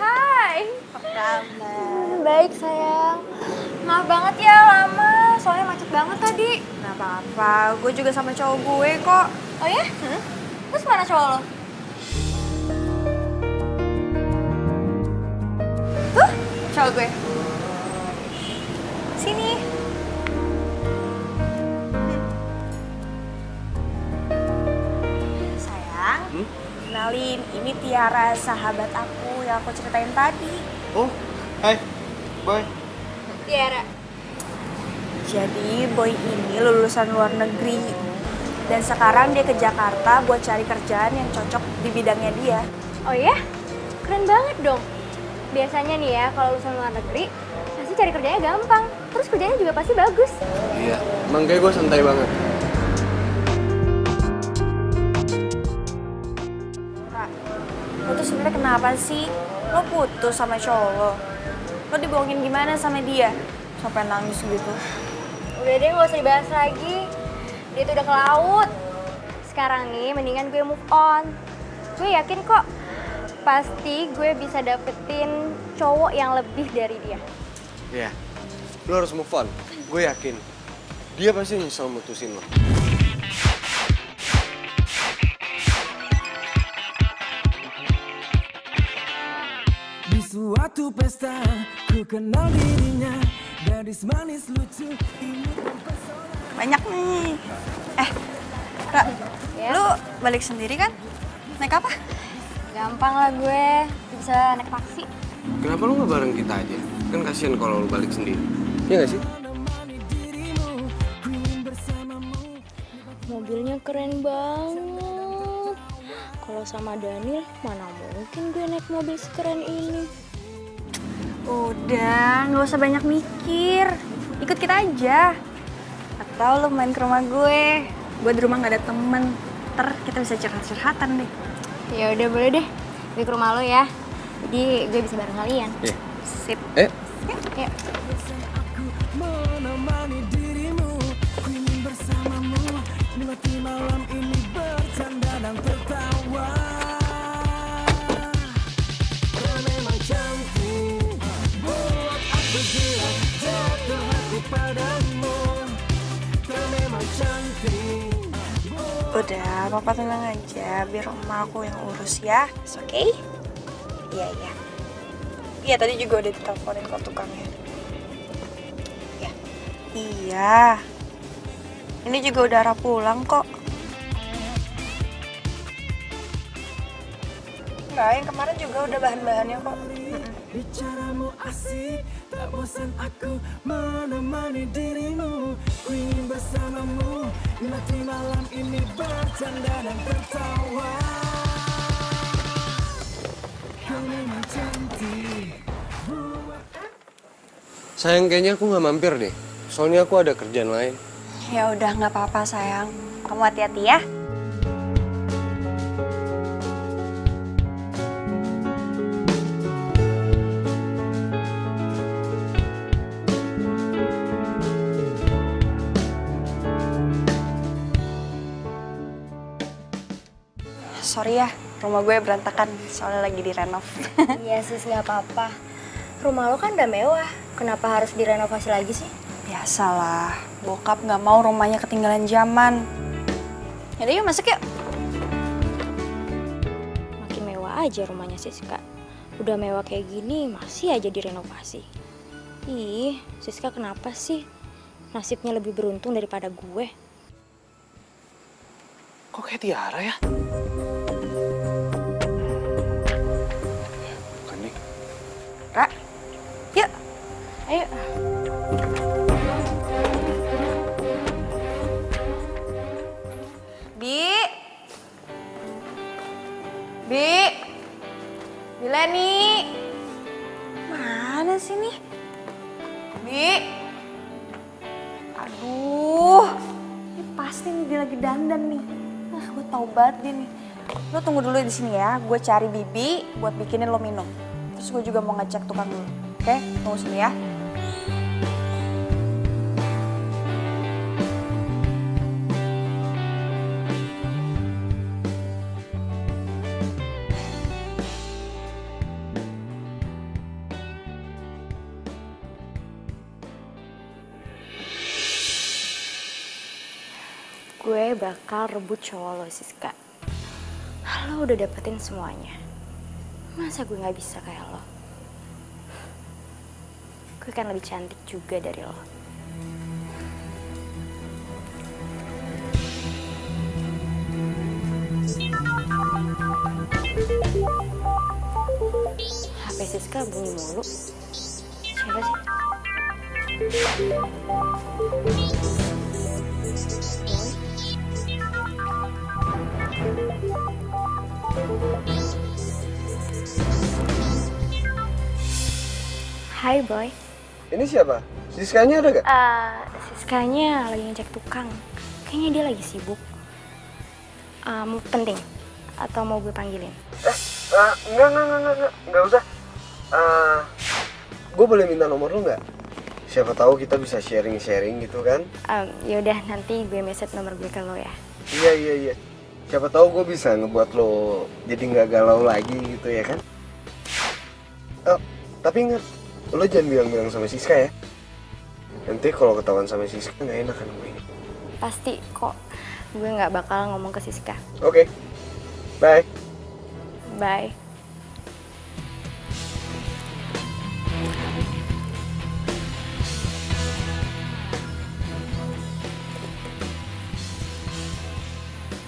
Hai. apa kabar? Baik, sayang. Maaf banget ya lama. soalnya macet banget tadi. Nggak apa-apa, gue juga sama cowok gue kok. Oh ya? Terus mana cowok lo? Tuh, cowok gue. Sini. Sayang, kenalin, ini Tiara, sahabat aku yang aku ceritain tadi. Oh, hai. Boy. Tiara. Jadi Boy ini lulusan luar negeri. Dan sekarang dia ke Jakarta buat cari kerjaan yang cocok di bidangnya dia. Oh ya? Keren banget dong. Biasanya nih ya, kalau lulusan luar negeri, pasti cari kerjanya gampang. Terus kerjanya juga pasti bagus. Iya, emang kayak gue santai banget. Kak, lo tuh sebenarnya kenapa sih? Lo putus sama cowok lo? Lo dibohongin gimana sama dia? Sampai nangis gitu. Udah deh, gak usah dibahas lagi. Dia tuh udah ke laut. Sekarang nih, mendingan gue move on. Gue yakin kok, pasti gue bisa dapetin cowok yang lebih dari dia. Iya, lo harus move on. Gue yakin. Dia pasti nyesel mutusin lo. Di suatu pesta ku kenal dirinya, gadis manis lucu imut mempesona. Banyak nih. Ra, Ya. lu balik sendiri kan? Naik apa? Gampang lah gue, bisa naik taksi. Kenapa lo gak bareng kita aja? Kan kasihan kalau lo balik sendiri. Iya gak sih? Mobilnya keren banget. Kalau sama Daniel, mana mungkin gue naik mobil sekeren ini. Udah, nggak usah banyak mikir. Ikut kita aja. Atau lu main ke rumah gue. Gue di rumah nggak ada temen. Ntar kita bisa curhat-curhatan deh. Ya udah boleh deh, gue ke rumah lo ya. Jadi gue bisa bareng kalian. Iya. Sip. Yuk. Menemani dirimu, ku ingin bersamamu, menikmati malam ini bercanda dan tertawa. Kau memang cantik, buat aku gila, jatuh hati padamu. Kau memang cantik. Udah, papa tenang aja. Biar oma aku yang urus ya. Oke? Iya, iya. Iya, tadi juga udah diteleponin kok tukangnya. Iya. Iya. Ini juga udah arah pulang kok. Enggak, yang kemarin juga udah bahan-bahannya kok. Bicaramu asik, tak bosan aku menemani dirimu. Ku ingin bersamamu, menikmati malam ini bercanda dan tertawa. Kau memang cantik. Sayang, kayaknya aku gak mampir deh. Soalnya aku ada kerjaan lain. Ya udah, nggak apa-apa sayang. Kamu hati-hati ya. Sorry ya, rumah gue berantakan soalnya lagi direnov. Iya sis, nggak apa-apa. Rumah lo kan udah mewah, kenapa harus direnovasi lagi sih? Biasalah, bokap nggak mau rumahnya ketinggalan zaman. Yaudah yuk masuk yuk. Makin mewah aja rumahnya Siska. Udah mewah kayak gini, masih aja direnovasi. Ih, Siska kenapa sih? Nasibnya lebih beruntung daripada gue. Kok kayak Tiara ya? Bukan nih. Ra, yuk. Ayo. Bi Leni. Mana sih nih? Bi. Aduh. Ini pasti nih dia lagi dandan nih. Nah, gue tau banget dia nih. Lo tunggu dulu di sini ya. Gue cari Bibi buat bikinin lo minum. Terus gue juga mau ngecek tukang dulu. Oke, tunggu sini ya. gue bakal rebut cowok lo, Siska. Lo udah dapetin semuanya. Masa gue gak bisa kayak lo? Gue kan lebih cantik juga dari lo. HP Siska bunyi mulu. Siapa sih? Hai Boy. Ini siapa? Siskanya ada gak? Siskanya lagi ngecek tukang. Kayaknya dia lagi sibuk. Penting? Atau mau gue panggilin? Enggak usah. Gue boleh minta nomor lu nggak? Siapa tahu kita bisa sharing gitu kan? Yaudah, nanti gue message nomor gue ke lo ya. Iya. Siapa tahu gue bisa ngebuat lo jadi nggak galau lagi gitu ya kan? Tapi ingat, lo jangan bilang-bilang sama Siska ya. Nanti kalau ketahuan sama Siska nggak enak kan gue. Pasti kok, gue nggak bakal ngomong ke Siska. Oke. Bye. Bye.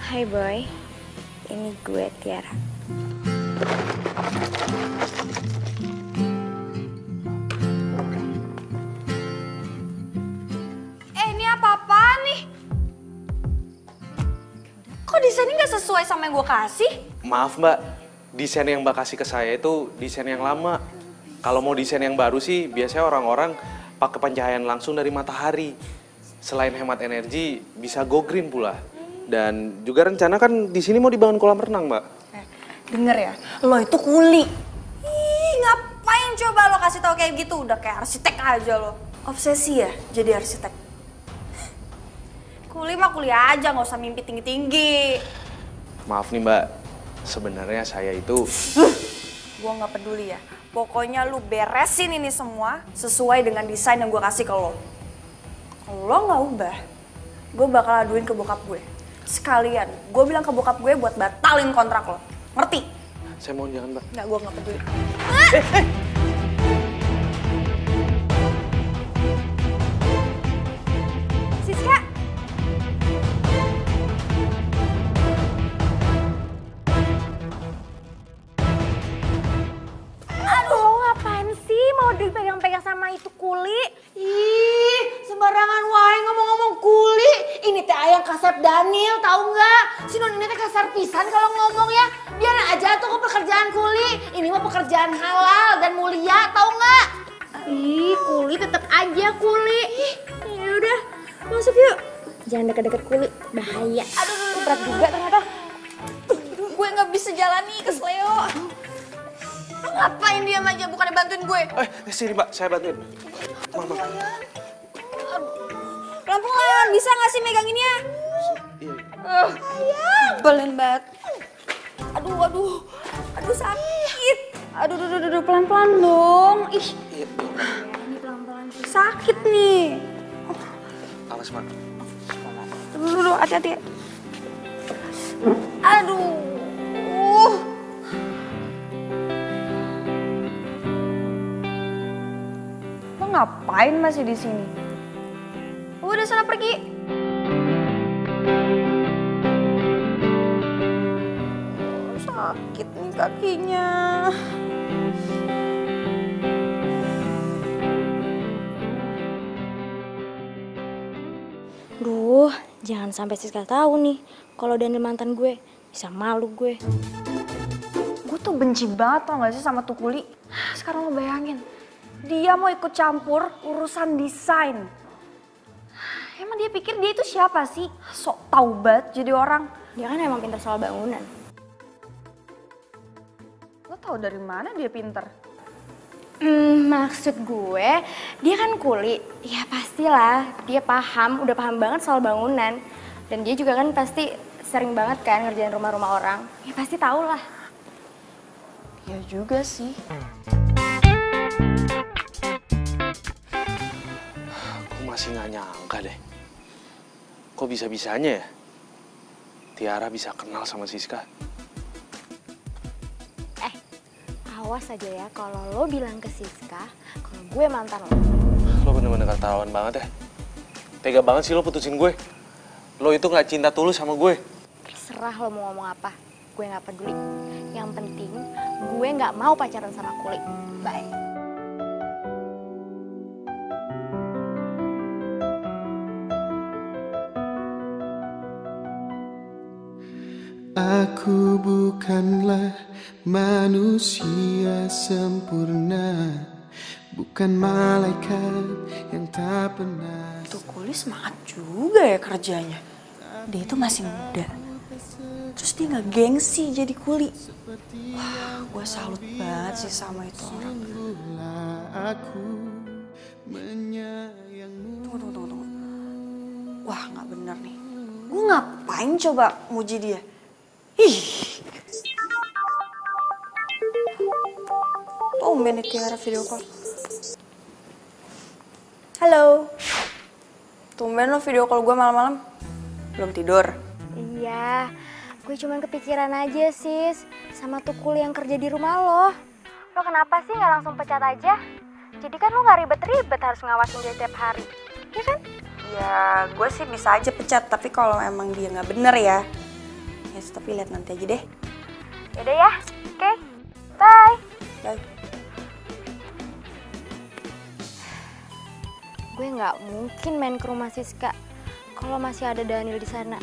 Hai Boy, ini gue Tiara. Ini apa-apaan nih? Kok desainnya nggak sesuai sama yang gue kasih? Maaf Mbak, desain yang Mbak kasih ke saya itu desain yang lama. Kalau mau desain yang baru sih biasanya orang-orang pakai pencahayaan langsung dari matahari. Selain hemat energi, bisa go green pula. Dan juga rencana kan di sini mau dibangun kolam renang, Mbak. Denger ya, lo itu kuli. Ih, ngapain coba lo kasih tau kayak gitu? Udah kayak arsitek aja lo. Obsesi ya jadi arsitek? Kuli mah kuliah aja, nggak usah mimpi tinggi-tinggi. Maaf nih Mbak, sebenarnya saya itu... Gue nggak peduli ya. Pokoknya lu beresin ini semua sesuai dengan desain yang gue kasih ke lo. Kalau lo nggak ubah, gue bakal aduin ke bokap gue. Sekalian, gue bilang ke bokap gue buat batalin kontrak lo. Ngerti? Saya mohon jangan, Mbak. Nggak, gue nggak peduli. Siska! Aduh, ngapain sih mau dipegang-pegang sama itu kuli? Ih, sembarangan wae ngomong-ngomong kuli. Ini teh ayang kasep Daniel, tahu nggak? Si non ini teh kasar pisan kalau ngomong ya. Biarin aja tuh pekerjaan kuli. Ini mah pekerjaan halal dan mulia, tahu nggak? Ih, kuli tetap aja kuli. Ya udah, masuk yuk. Jangan deket-deket kuli, bahaya. Aduh, berat juga ternyata. Gue nggak bisa jalani ke Leo. Ngapain dia aja bukannya bantuin gue? Sini Mbak, saya bantuin. Mama. Pelan-pelan, bisa nggak sih meganginnya? Iya. Belen banget. Aduh sakit. Aduh, pelan-pelan dong. Ih, ini pelan-pelan. Sakit nih. Awas, Mbak. Dulu, hati-hati. Aduh. Lo ngapain masih di sini? Udah sana pergi. Sakit nih kakinya. Duh, jangan sampai Siska tahu nih kalau Daniel mantan gue. Bisa malu gue. Gue tuh benci banget tau gak sih sama tuh kuli. Sekarang lo bayangin, dia mau ikut campur urusan desain. Emang dia pikir dia itu siapa sih? Sok tau banget jadi orang. Dia kan emang pintar soal bangunan. Lo tau dari mana dia pinter? Maksud gue, dia kan kuli. Ya pastilah, dia udah paham banget soal bangunan. Dan dia juga kan pasti sering banget kan ngerjain rumah-rumah orang. Ya pasti tau lah. Ya juga sih. Aku masih nggak nyangka deh. Kok bisa-bisanya ya Tiara bisa kenal sama Siska. Awas aja ya kalau lo bilang ke Siska kalau gue mantan lo. Lo bener-bener keterlaluan banget ya. Tega banget sih lo putusin gue. Lo itu gak cinta tulus sama gue. Terserah lo mau ngomong apa, gue gak peduli. Yang penting gue gak mau pacaran sama Kuli. Bye. Aku bukanlah manusia sempurna, bukan malaikat yang tak pernah. Tuh Kuli semangat juga ya kerjanya. Dia itu masih muda. Terus dia nggak gengsi jadi kuli. Wah, gue salut banget sih sama itu orang. Tunggu. Wah, nggak bener nih. Gue ngapain coba muji dia? Ih. Tumben nih Tiara video call. Halo. Tumben lo video call gue malam-malam. Belum tidur? Iya, gue cuman kepikiran aja sis sama tuh Kuli yang kerja di rumah lo. Lo kenapa sih nggak langsung pecat aja? Jadi kan lo nggak ribet-ribet harus ngawasin dia tiap hari, ya kan? Ya, gue sih bisa aja pecat, tapi kalau emang dia nggak bener ya. Yes, tapi lihat nanti aja deh. Yaudah ya, oke. Bye. Bye. Gue nggak mungkin main ke rumah Siska kalau masih ada Daniel di sana.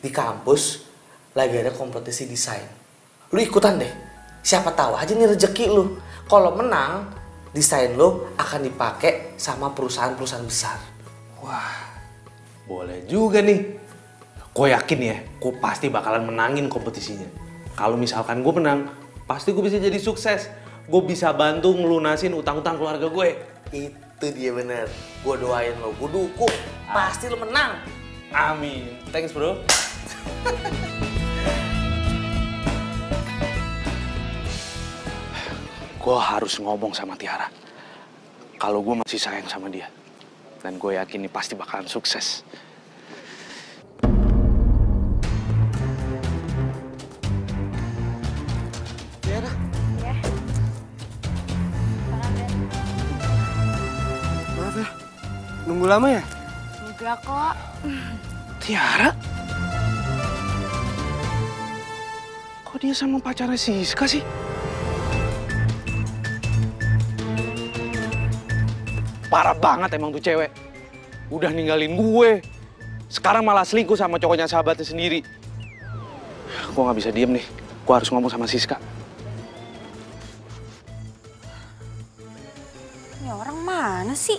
Di kampus lagi ada kompetisi desain. Lu ikutan deh. Siapa tahu aja nih rezeki lu. Kalau menang, desain lu akan dipakai sama perusahaan-perusahaan besar. Wah, boleh juga nih. Gue yakin ya, gue pasti bakalan menangin kompetisinya. Kalau misalkan gue menang, pasti gue bisa jadi sukses. Gue bisa bantu ngelunasin utang-utang keluarga gue. Itu dia bener. Gue doain lo, gue dukung. Pasti lo menang. Amin. Thanks bro. Gue harus ngomong sama Tiara. Kalau gue masih sayang sama dia. Dan gue yakin ini pasti bakalan sukses. Tiara. Ya. Maaf ya, nunggu lama ya? Enggak kok. Tiara? Kok dia sama pacarnya Siska sih? Parah banget emang tuh cewek. Udah ninggalin gue. Sekarang malah selingkuh sama cowoknya sahabatnya sendiri. Gue gak bisa diem nih. Gue harus ngomong sama Siska. Ini orang mana sih?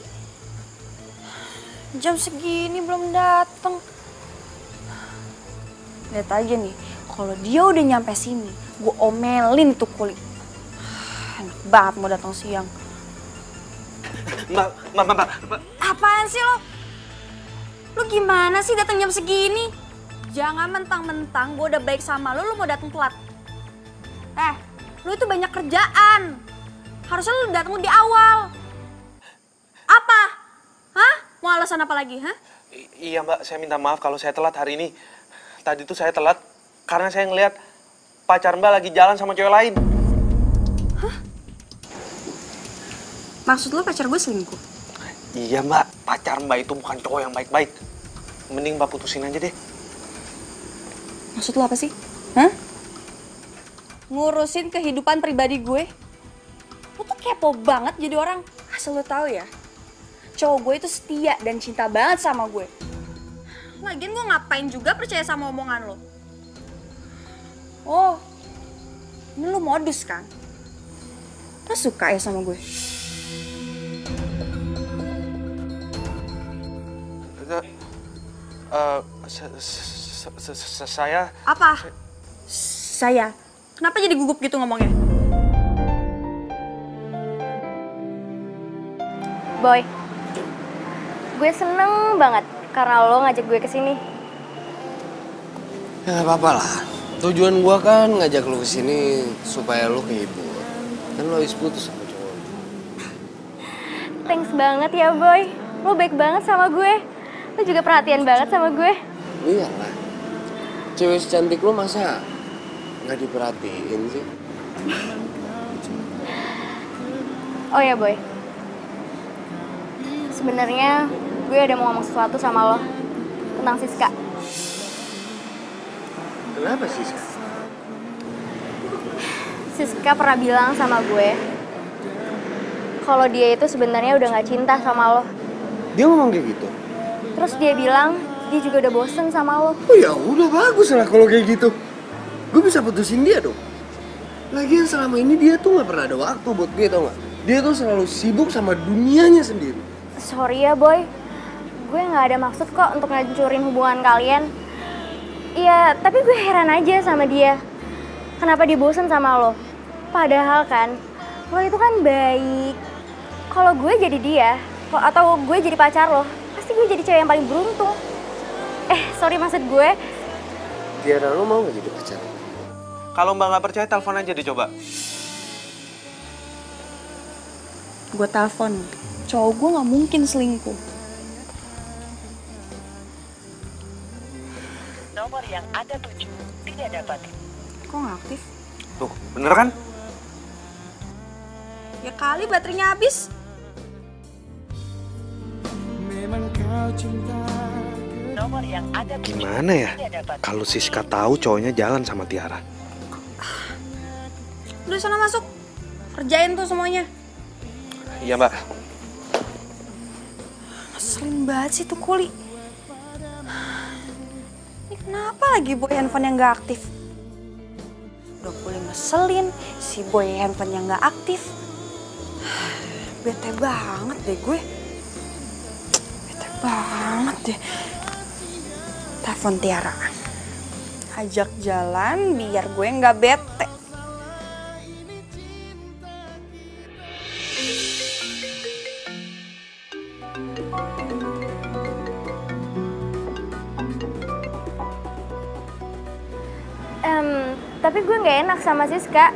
Jam segini belum datang. Lihat aja nih, kalau dia udah nyampe sini, gue omelin tuh Kuli. Enak banget mau datang siang. Mbak. Apaan sih lo? Lo gimana sih datang jam segini? Jangan mentang-mentang gue udah baik sama lo mau datang telat. Lo itu banyak kerjaan. Harusnya lo datang di awal. Apa? Hah? Mau alasan apa lagi, hah? Iya mbak, saya minta maaf kalau saya telat hari ini. Tadi tuh saya telat karena saya ngeliat pacar mbak lagi jalan sama cewek lain. Hah? Maksud lo pacar gue selingkuh? Iya mbak, pacar mbak itu bukan cowok yang baik-baik. Mending mbak putusin aja deh. Maksud lo apa sih? Hah? Ngurusin kehidupan pribadi gue? Lo tuh kepo banget jadi orang. Asal lo tahu ya, cowok gue itu setia dan cinta banget sama gue. Lagian gue ngapain juga percaya sama omongan lo? Oh, ini lo modus kan? Lo suka ya sama gue? Saya... Apa? Saya? Kenapa jadi gugup gitu ngomongnya? Boy, gue seneng banget karena lo ngajak gue ke sini. Ya nggak apa-apa lah. Tujuan gua kan ngajak lu kesini supaya lu kehibur. Kan lu habis putus sama cowok. Thanks banget ya Boy. Lo baik banget sama gue. Lo juga perhatian banget sama gue. Iyalah. Cewek secantik lu masa nggak diperhatiin sih? Oh ya Boy. Sebenarnya gue ada mau ngomong sesuatu sama lo tentang Siska. Kenapa sih? Siska pernah bilang sama gue kalau dia itu sebenarnya udah nggak cinta sama lo. Dia ngomong kayak gitu? Terus dia bilang dia juga udah bosen sama lo. Oh ya udah bagus lah kalau kayak gitu. Gue bisa putusin dia dong. Lagian selama ini dia tuh nggak pernah ada waktu buat gue, tau nggak? Dia tuh selalu sibuk sama dunianya sendiri. Sorry ya Boy, gue nggak ada maksud kok untuk ngancurin hubungan kalian. Iya, tapi gue heran aja sama dia. Kenapa dia bosen sama lo? Padahal kan, lo itu kan baik. Kalau gue jadi dia, atau gue jadi pacar lo, pasti gue jadi cewek yang paling beruntung. Sorry maksud gue. Tiara, lo mau nggak jadi pacar? Kalau Mbak nggak percaya, telepon aja dicoba. Gue telepon, cowok gue nggak mungkin selingkuh. Nomor yang Anda tuju tidak dapat. Kok nggak aktif? Tuh, bener kan? Ya kali baterainya habis. Memang kau cinta. Nomor yang Anda tuju Gimana ya kalau Siska tahu cowoknya jalan sama Tiara? Udah sana masuk, kerjain tuh semuanya. Iya Mbak. Ngeselin banget sih tuh Kuli. Ini kenapa lagi boy handphone yang gak aktif? Udah Kuli ngeselin, si boy handphone yang gak aktif. Bete banget deh gue. Bete banget deh. Telepon Tiara. Ajak jalan biar gue gak bete. Tapi gue nggak enak sama Siska.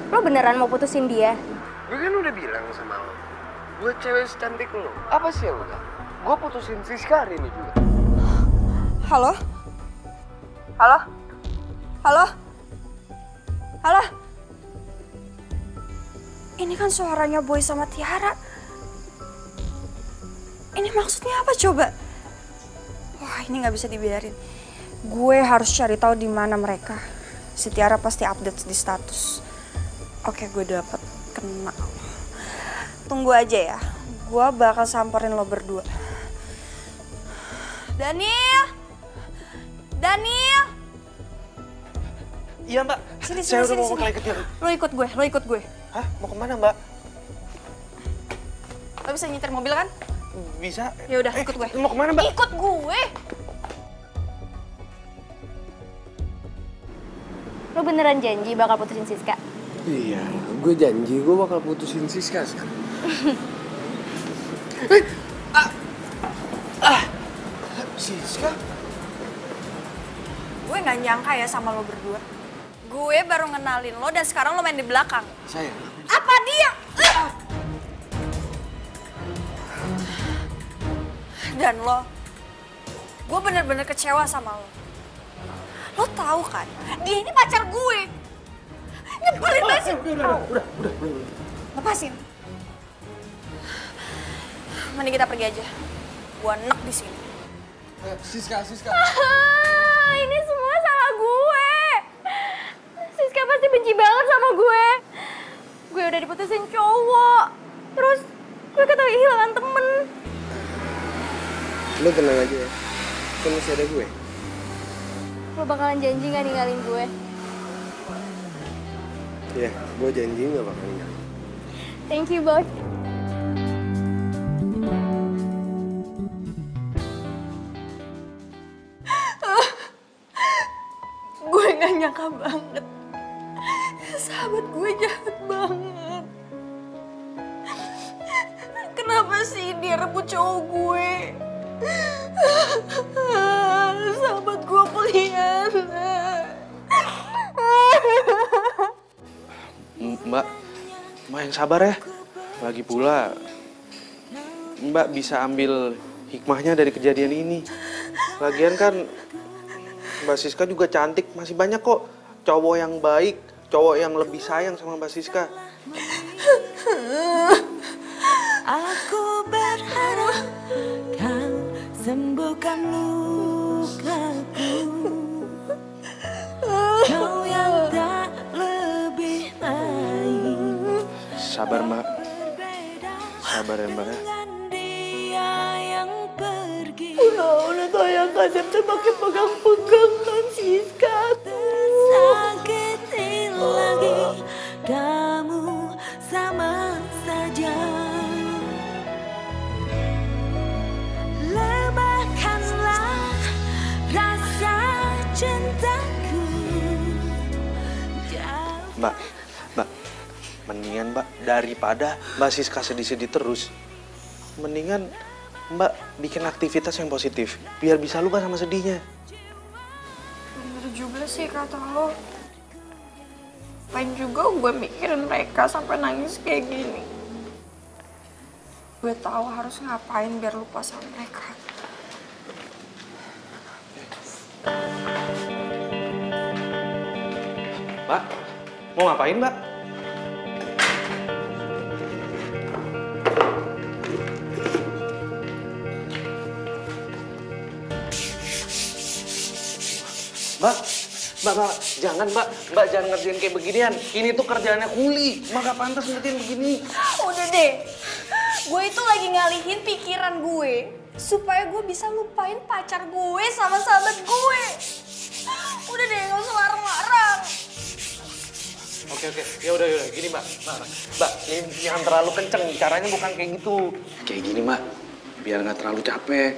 Lo beneran mau putusin dia? Gue kan udah bilang sama lo, gue cewek secantik lo. Apa sih yang enggak? Gue putusin Siska hari ini juga. Halo? Halo? Halo? Halo? Ini kan suaranya Boy sama Tiara. Ini maksudnya apa coba? Wah, ini nggak bisa dibiarin. Gue harus cari tahu di mana mereka. Si Tiara pasti update di status. Oke, gue dapet kena. Tunggu aja ya. Gue bakal samperin lo berdua. Daniel! Daniel! Iya Mbak. Sini, Saya sini, udah mau sini. ke Tiara. Lo ikut gue. Hah? Mau kemana Mbak? Lo bisa nyetir mobil kan? Bisa. Ya udah, ikut gue. Mau kemana Mbak? Ikut gue. Lo beneran janji bakal putusin Siska? Iya, gue janji gue bakal putusin Siska sekarang. Siska? Gue gak nyangka ya sama lo berdua. Gue baru ngenalin lo dan sekarang lo main di belakang. Sayang. Apa dia? Dan lo, gue bener-bener kecewa sama lo. Lo tahu kan, dia ini pacar gue. Nyebelin banget sih. Udah. Lepasin. Mending kita pergi aja. Gue enek di sini. Siska. Ini semua salah gue. Siska pasti benci banget sama gue. Gue udah diputusin cowok. Terus gue kehilangan temen. Lo tenang aja ya. Kan masih ada gue. Lo bakalan janji gak ninggalin gue? Iya, gue janji gak bakal ninggalin. Thank you, Boy. Gue gak nyangka banget. Sahabat gue jahat banget. Kenapa sih dia rebut cowok gue? Sahabat gue pengkhianat. Mbak. Mbak yang sabar ya. Lagi pula, Mbak bisa ambil hikmahnya dari kejadian ini. Lagian kan Mbak Siska juga cantik, masih banyak kok cowok yang baik, cowok yang lebih sayang sama Mbak Siska. Aku berharap kau sembuhkan lukaku. Kau yang tak lebih baik. Sabar Mbak. Sabar ya Mbak. Dia yang pergi. Udah sayang Kasep semakin pegang-pegang non Siska. Sakiti lagi kamu sama saja. Lemahkanlah rasa cintaku. Mbak, mendingan Mbak daripada Mbak Siska sedih-sedih terus, mendingan Mbak bikin aktivitas yang positif, biar bisa lupa sama sedihnya. Bener juga sih kata lo. Ngapain juga gue mikirin mereka sampai nangis kayak gini. Gue tahu harus ngapain biar lupa sama mereka. Mbak, mau ngapain Mbak? Mbak, jangan Mbak jangan ngerjain kayak beginian. Ini tuh kerjaannya kuli, Mbak gak pantas ngerjain begini. Udah deh, gue itu lagi ngalihin pikiran gue supaya gue bisa lupain pacar gue sama sahabat gue. Udah deh, gak usah larang-larang. Oke, ya udah gini Mbak, ini jangan terlalu kenceng, caranya bukan kayak gitu. Kayak gini Mbak, biar nggak terlalu capek,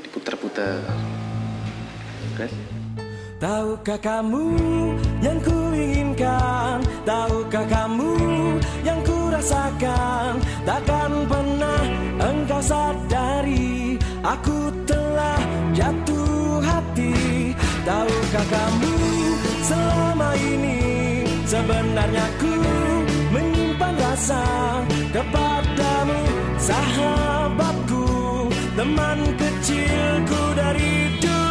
diputer-puter. Oke? Tahukah kamu yang ku inginkan? Tahukah kamu yang ku rasakan? Takkan pernah engkau sadari aku telah jatuh hati. Tahukah kamu selama ini sebenarnya ku menyimpan rasa kepadamu, sahabatku, teman kecilku dari dulu.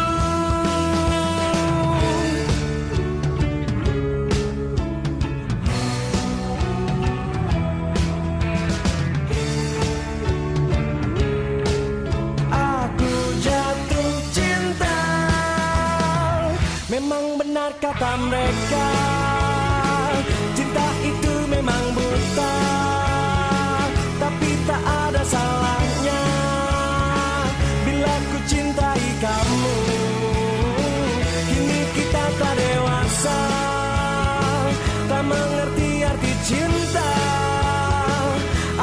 Memang benar kata mereka, cinta itu memang buta, tapi tak ada salahnya bila ku cintai kamu. Kini kita tak dewasa, tak mengerti arti cinta.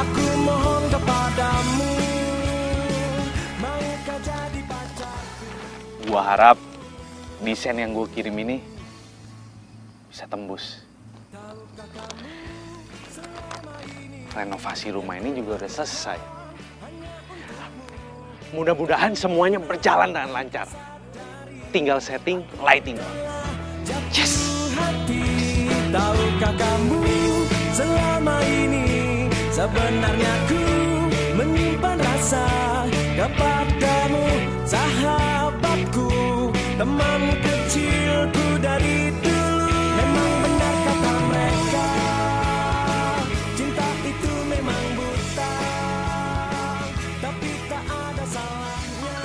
Aku mohon kepadamu, mau kau jadi pacarku. Gua harap desain yang gue kirim ini bisa tembus. Renovasi rumah ini juga udah selesai. Mudah-mudahan semuanya berjalan dengan lancar. Tinggal setting lighting. Yes! Tahukah kamu selama ini sebenarnya ku menyimpan rasa kepadamu, sahabatku, teman kecilku dari dulu. Memang benar kata mereka, cinta itu memang buta, tapi tak ada salahnya.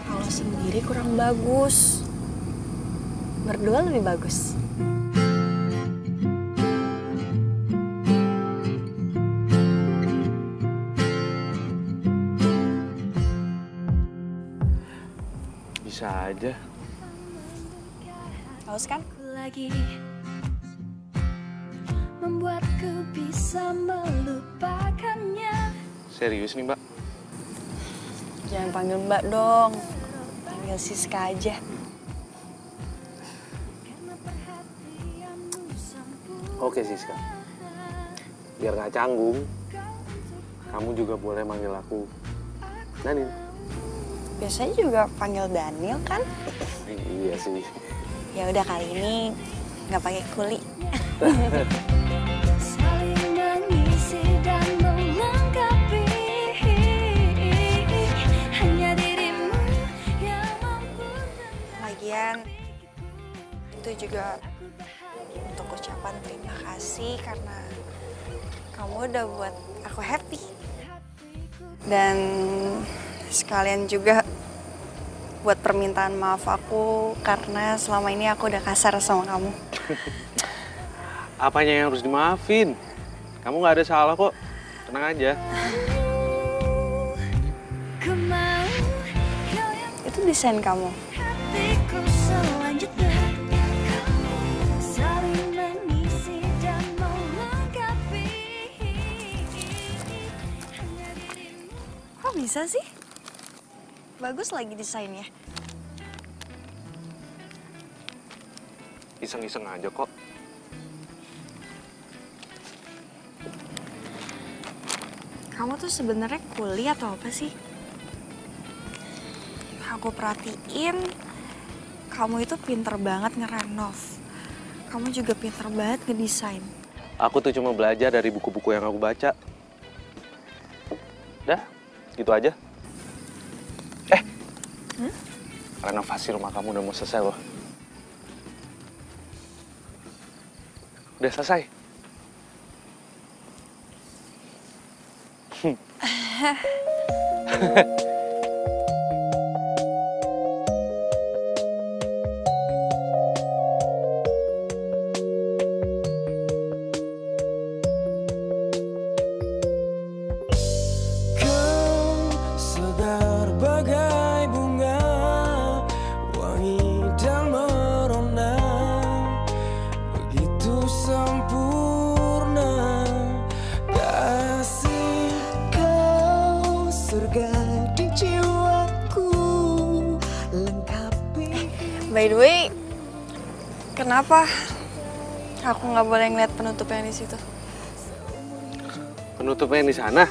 Kalau sendiri kurang bagus, berdua lebih bagus. Bisa aja. Haus kan? Lagi membuatku bisa melupakannya. Serius nih Mbak? Jangan panggil Mbak dong, panggil Siska aja. Oke Siska, biar gak canggung, kamu juga boleh manggil aku Daniel. Biasanya juga panggil Daniel kan? Iya sih. Ya udah kali ini nggak pakai kuli. Saling mengisi dan melengkapi. Hanya dirimu yang mampu. Lagian itu juga untuk ucapan terima kasih karena kamu udah buat aku happy. Dan sekalian juga buat permintaan maaf aku karena selama ini aku udah kasar sama kamu. Apanya yang harus dimaafin? Kamu nggak ada salah kok. Tenang aja. Itu desain kamu. Hatiku selanjutnya. Saling mengisi dan melengkapi. Kok bisa sih? Bagus lagi desainnya. Iseng-iseng aja kok. Kamu tuh sebenarnya kuliah atau apa sih? Aku perhatiin, kamu itu pinter banget ngerenov. Kamu juga pinter banget ngedesain. Aku tuh cuma belajar dari buku-buku yang aku baca. Dah, gitu aja. Renovasi rumah kamu udah mau selesai loh. Udah selesai. Kau segar bagai bunga, wangi dan merona, begitu sempurna. Kasih kau surga di jiwaku, lengkapi. By the way, kenapa aku nggak boleh ngeliat penutupnya di situ? Penutupnya di sana.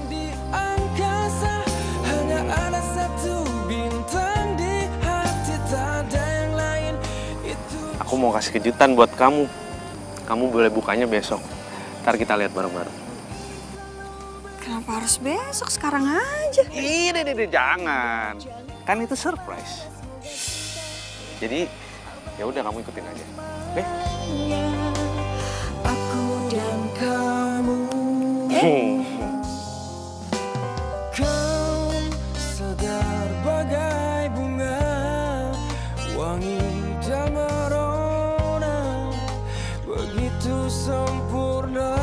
Di angkasa hanya ada satu bintang di hati, tak ada yang lain. Itu Aku mau kasih kejutan buat kamu. Kamu boleh bukanya besok. Ntar kita lihat bareng-bareng. Kenapa harus besok? Sekarang aja. Ini jangan. Kan itu surprise. Jadi ya udah kamu ikutin aja. Oke? aku dan kamu. Kau segar bagai bunga, wangi dan merona, begitu sempurna.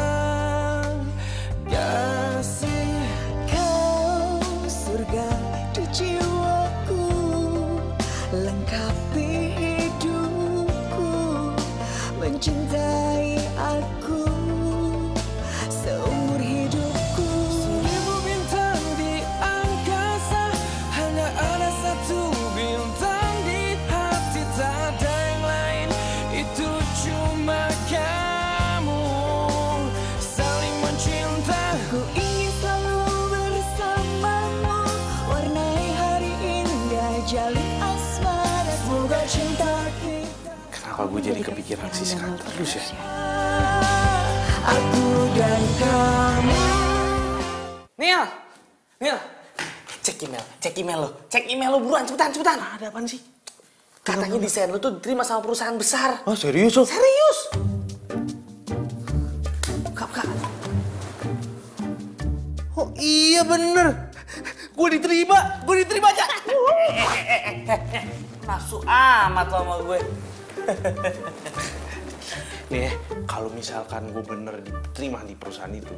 Kasih kau surga di jiwaku, lengkapi hidupku, mencintai aku seumur hidupku. Seribu bintang di angkasa, hanya ada satu bintang di hati, tak ada yang lain. Itu cuma kamu, saling mencinta. Ku ingin selalu bersamamu, warnai hari indah, jalin asmara. Semoga cinta kita. Kenapa gue jadi kepikiran Siska terus ya? Aku dan kamu. Nil, Nil, cek email lo buruan, cepetan. Ada apaan sih? Katanya desain lo tuh diterima sama perusahaan besar. Oh serius loh? Serius? Buka. Oh iya bener. Gue diterima aja. Nafsu amat lo sama gue. Nih ya, kalau misalkan gue bener diterima di perusahaan itu,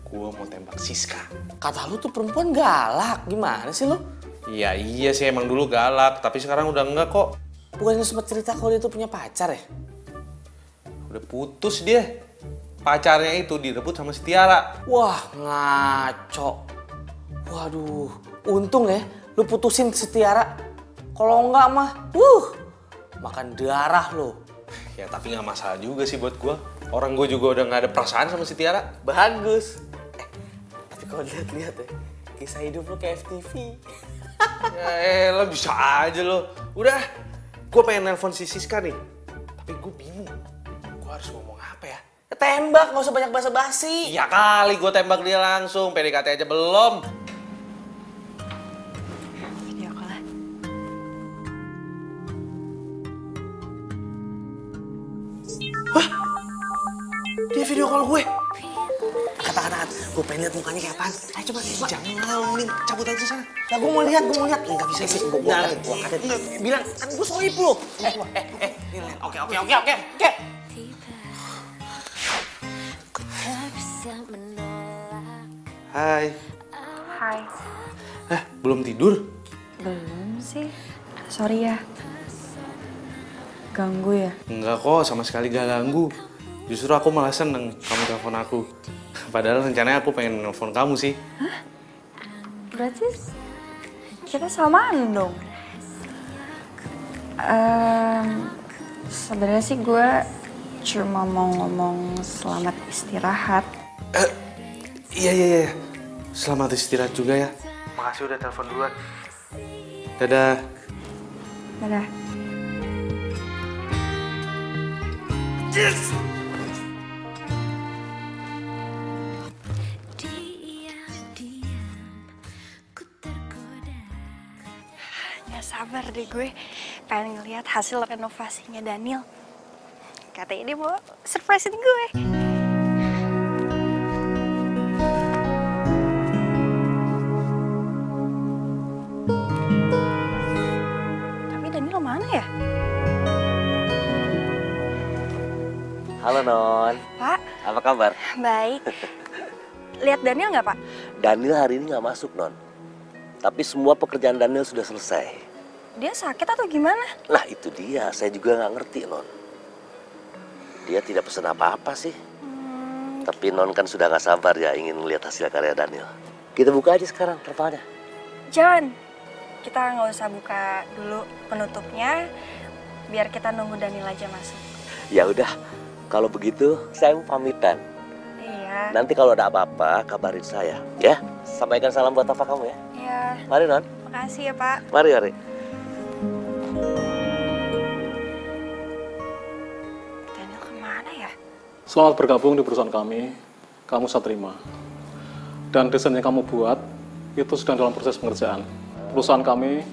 gue mau tembak Siska. Kata lu tuh perempuan galak, gimana sih lu? Iya sih emang dulu galak, tapi sekarang udah enggak kok. Bukannya sempat cerita kalau dia tuh punya pacar ya? Udah putus dia. Pacarnya itu direbut sama si Tiara. Wah, ngaco. Waduh, untung ya lu putusin si Tiara. Kalau enggak mah, makan darah lo. Ya tapi nggak masalah juga sih buat gue. Orang gue juga udah nggak ada perasaan sama si Tiara. Bagus. Tapi kalau lihat-lihat ya, kisah hidup lo kayak FTV. Ya lo bisa aja lo. Udah, gue pengen nelpon si Siska nih. Tapi gue bingung. harus ngomong apa ya? Tembak, nggak usah banyak basa-basi. Iya kali gue tembak dia langsung, PDKT aja belum. Video call lah. Dia video call gue. Kata-kata, gue pengen lihat mukanya kayak apaan. Ayo coba, Jangan, mending cabut aja sana. Nah, gue mau lihat. Nggak bisa sih, gue Nggak, kaget. Bilang, kan gue sohib lu. Nih, lihat. Oke. Hai. Hai. Belum tidur? Belum sih. Sorry ya. Ganggu ya? Enggak kok, sama sekali gak ganggu. Justru aku malah seneng kamu telepon aku. Padahal rencananya aku pengen nelfon kamu sih. Hah? Berarti kita samaan dong? Sebenarnya sih gue cuma mau ngomong selamat istirahat. Iya. Selamat istirahat juga ya. Makasih udah telepon duluan. Dadah. Dadah. Yes! Gak sabar deh gue pengen ngeliat hasil renovasinya Daniel. Katanya dia mau surprisein gue. Tapi Daniel mana ya? Halo Non. Pak. Apa kabar? Baik. Lihat Daniel nggak Pak? Daniel hari ini nggak masuk Non. Tapi semua pekerjaan Daniel sudah selesai. Dia sakit atau gimana? Lah itu dia, saya juga nggak ngerti Non. Dia tidak pesan apa-apa sih. Tapi Non kan sudah nggak sabar ya ingin melihat hasil karya Daniel. Kita buka aja sekarang terpalnya. Jangan. Kita nggak usah buka dulu penutupnya. Biar kita nunggu Daniel aja masuk. Ya udah, kalau begitu saya mau pamitan. Iya. Nanti kalau ada apa-apa kabarin saya, ya. Sampaikan salam buat apa kamu ya. Iya. Mari Non. Makasih ya Pak. Mari. Daniel kemana ya? Selamat bergabung di perusahaan kami. Kamu saya terima. Dan desain yang kamu buat itu sedang dalam proses pengerjaan. Perusahaan kami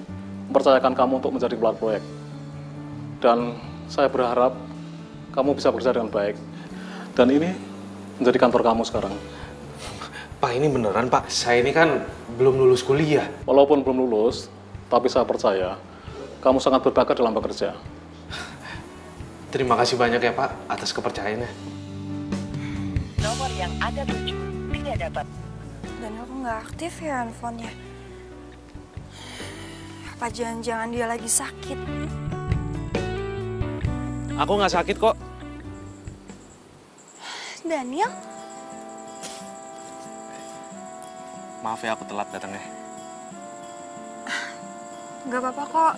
mempercayakan kamu untuk menjadi pelat proyek. Dan saya berharap kamu bisa bekerja dengan baik. Dan ini menjadi kantor kamu sekarang. Pak, ini beneran Pak. Saya ini kan belum lulus kuliah. Walaupun belum lulus, tapi saya percaya kamu sangat berbakat dalam bekerja. Terima kasih banyak ya Pak atas kepercayaannya. Nomor yang Anda tuju tidak dapat. Daniel kok nggak aktif ya handphonenya? Apa jangan-jangan dia lagi sakit? Aku nggak sakit kok. Daniel? Maaf ya aku telat datangnya. Nggak apa-apa kok.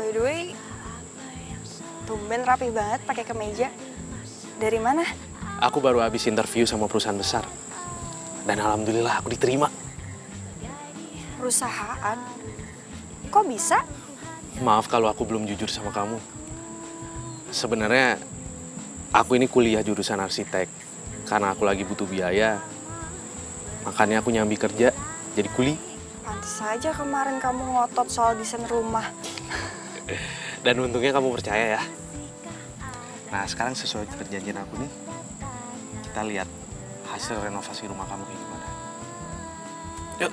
By the way, tumben rapi banget pakai kemeja. Dari mana? Aku baru habis interview sama perusahaan besar. Dan alhamdulillah aku diterima. Perusahaan? Kok bisa? Maaf kalau aku belum jujur sama kamu. Sebenarnya aku ini kuliah jurusan arsitek. Karena aku lagi butuh biaya. Makanya aku nyambi kerja jadi kuli. Pantes aja kemarin kamu ngotot soal desain rumah. Dan untungnya kamu percaya ya. Nah sekarang sesuai perjanjian aku nih, kita lihat hasil renovasi rumah kamu kayak gimana. Yuk.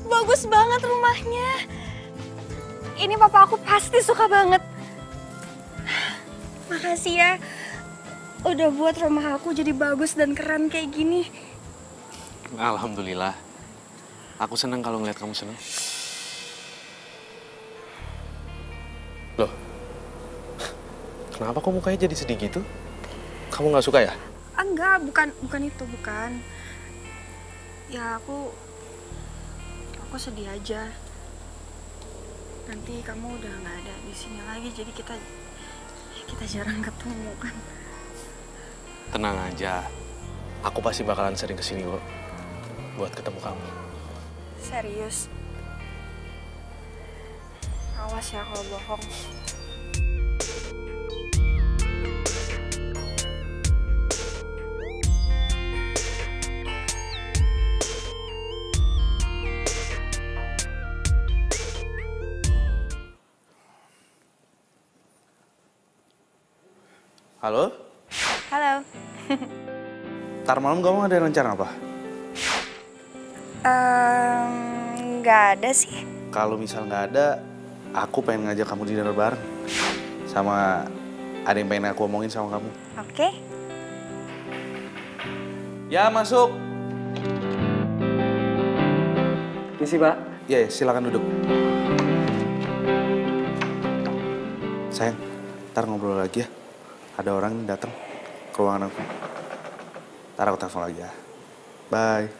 Bagus banget rumahnya. Ini papa aku pasti suka banget. Makasih ya. Udah buat rumah aku jadi bagus dan keren kayak gini. Alhamdulillah. Aku senang kalau ngeliat kamu senang. Loh, kenapa kok mukanya jadi sedih gitu? Kamu nggak suka ya? Enggak, bukan itu, bukan. Ya aku sedih aja. Nanti kamu udah nggak ada di sini lagi, jadi kita jarang ketemu kan. Tenang aja, aku pasti bakalan sering kesini kok buat ketemu kamu. Serius? Awas ya kalau bohong. Halo? Halo. Ntar malam kamu ada rencana apa? Nggak ada sih. Kalau misal nggak ada, aku pengen ngajak kamu dinner bareng. Sama ada yang pengen aku omongin sama kamu. Oke. Ya, masuk. Misi, Pak. Ya, silakan duduk. Sayang, ntar ngobrol lagi ya. Ada orang datang ke ruangan aku. Ntar aku telepon lagi ya. Bye.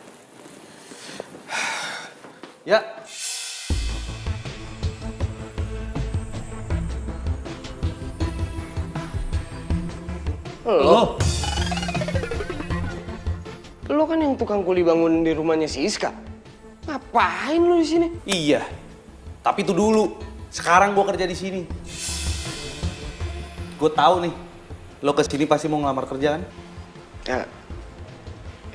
Ya. Lo kan yang tukang kuli bangun di rumahnya si Iska. Ngapain lo di sini? Iya. Tapi itu dulu. Sekarang gue kerja di sini. Gue tahu nih, lo kesini pasti mau ngelamar kerja kan? Ya,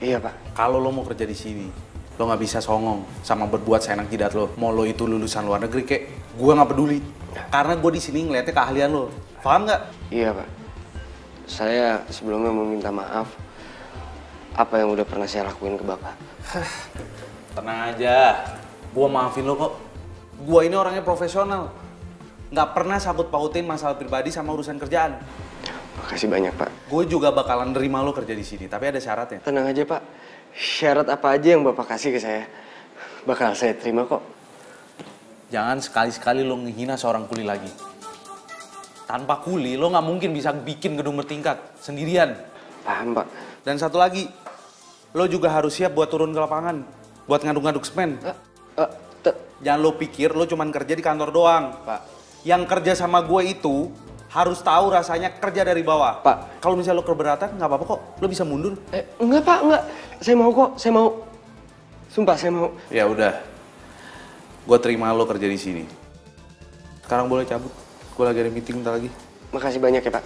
iya Pak. Kalau lo mau kerja di sini, lo nggak bisa songong sama berbuat seenak jidat lo. Mau lo itu lulusan luar negeri kek, gue nggak peduli. Karena gue di sini ngeliatnya keahlian lo. Paham nggak? Iya Pak. Saya sebelumnya mau minta maaf apa yang udah pernah saya lakuin ke Bapak. Tenang aja, gue maafin lo kok. Gue ini orangnya profesional. Nggak pernah sangkut pautin masalah pribadi sama urusan kerjaan. Makasih banyak Pak. Gue juga bakalan nerima lo kerja di sini, tapi ada syaratnya. Tenang aja Pak. Syarat apa aja yang Bapak kasih ke saya, bakal saya terima kok. Jangan sekali-sekali lo ngehina seorang kuli lagi. Tanpa kuli, lo nggak mungkin bisa bikin gedung bertingkat sendirian. Paham Pak. Dan satu lagi, lo juga harus siap buat turun ke lapangan, buat ngaduk-ngaduk semen. Jangan lo pikir lo cuman kerja di kantor doang, Pak. Yang kerja sama gue itu harus tahu rasanya kerja dari bawah. Pak. Kalau misalnya lo keberatan, nggak apa-apa kok. Lo bisa mundur. Enggak Pak, enggak. Saya mau kok, saya mau. Sumpah saya mau. Ya udah, gue terima lo kerja di sini. Sekarang boleh cabut. Gue lagi ada meeting bentar lagi. Makasih banyak ya Pak.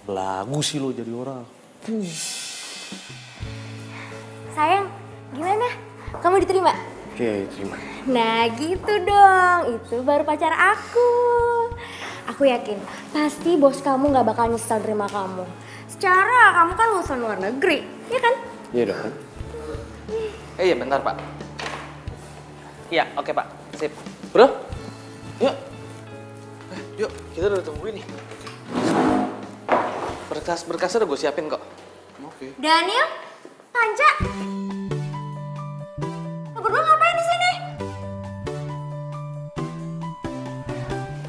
Belagu sih lo jadi orang. Sayang, gimana? Kamu diterima? Oke, terima. Nah gitu dong, itu baru pacar aku. Aku yakin, pasti bos kamu gak bakal nyesel terima kamu. Secara kamu kan lulusan luar negeri, ya kan? Iya dong. Iya bentar Pak. Iya oke Pak, sip. Bro, yuk. Yuk, kita udah tungguin nih. Berkas-berkasnya udah gue siapin kok. Oke. Daniel, Panca, lo berdua ngapain di sini?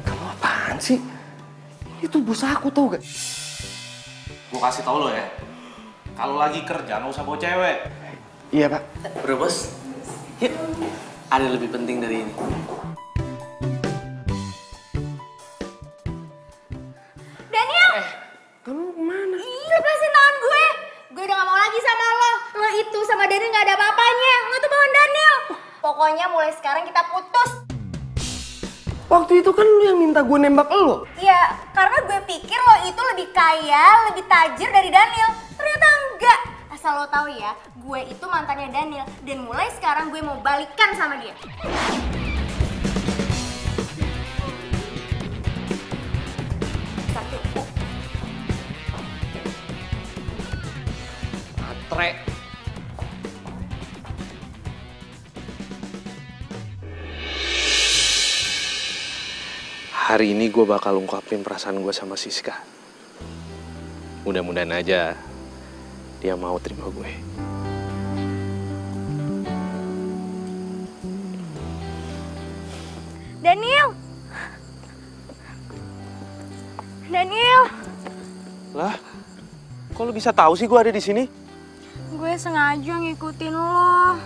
Kamu apaan sih? Itu bos aku tau gak? Gue kasih tau lo ya, kalau lagi kerja nggak usah bawa cewek. Iya Pak. Bro bos, yuk. Ada lebih penting dari ini. Daniel! Kamu kemana? Iya, lepasin tangan gue. Gue udah gak mau lagi sama lo. Lo itu sama Daniel gak ada apa-apanya. Lo tuh bawahan Daniel. Pokoknya mulai sekarang kita putus. Waktu itu kan lu yang minta gue nembak lo. Iya, karena gue pikir lo itu lebih kaya, lebih tajir dari Daniel. Ternyata enggak. Asal lo tahu ya, gue itu mantannya Daniel. Dan mulai sekarang gue mau balikan sama dia. Matre. hari ini gue bakal ungkapin perasaan gue sama Siska. Mudah-mudahan aja dia mau terima gue. Daniel! Daniel! Lah, kok lu bisa tahu sih gue ada di sini? Gue sengaja ngikutin lo.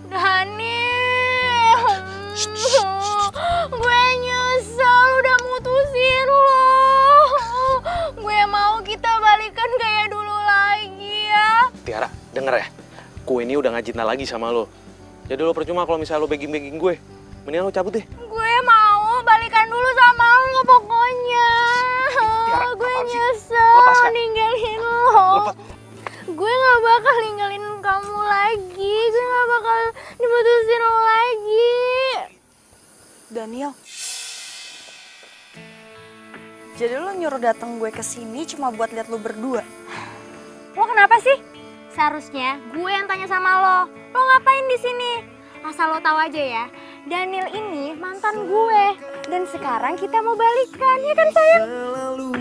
Daniel! Gue nyesel udah mutusin lo. Gue mau kita balikan kayak dulu lagi ya. Tiara, denger ya. Gue ini udah gak cinta lagi sama lo. Jadi lo percuma kalau misalnya lo begging-begging gue. Mendingan lo cabut deh. Gue mau balikan dulu sama lo pokoknya. Tiara, gue apaan sih? nyesel Lepaskan. ninggalin lo. Gue gak bakal ninggalin kamu lagi. Gue gak bakal diputusin lo lagi. Daniel. Jadi lo nyuruh datang gue ke sini cuma buat lihat lo berdua. Lo kenapa sih? Seharusnya gue yang tanya sama lo. Lo ngapain di sini? Asal lo tahu aja ya, Daniel ini mantan gue. Dan sekarang kita mau balikan, ya kan sayang? Selalu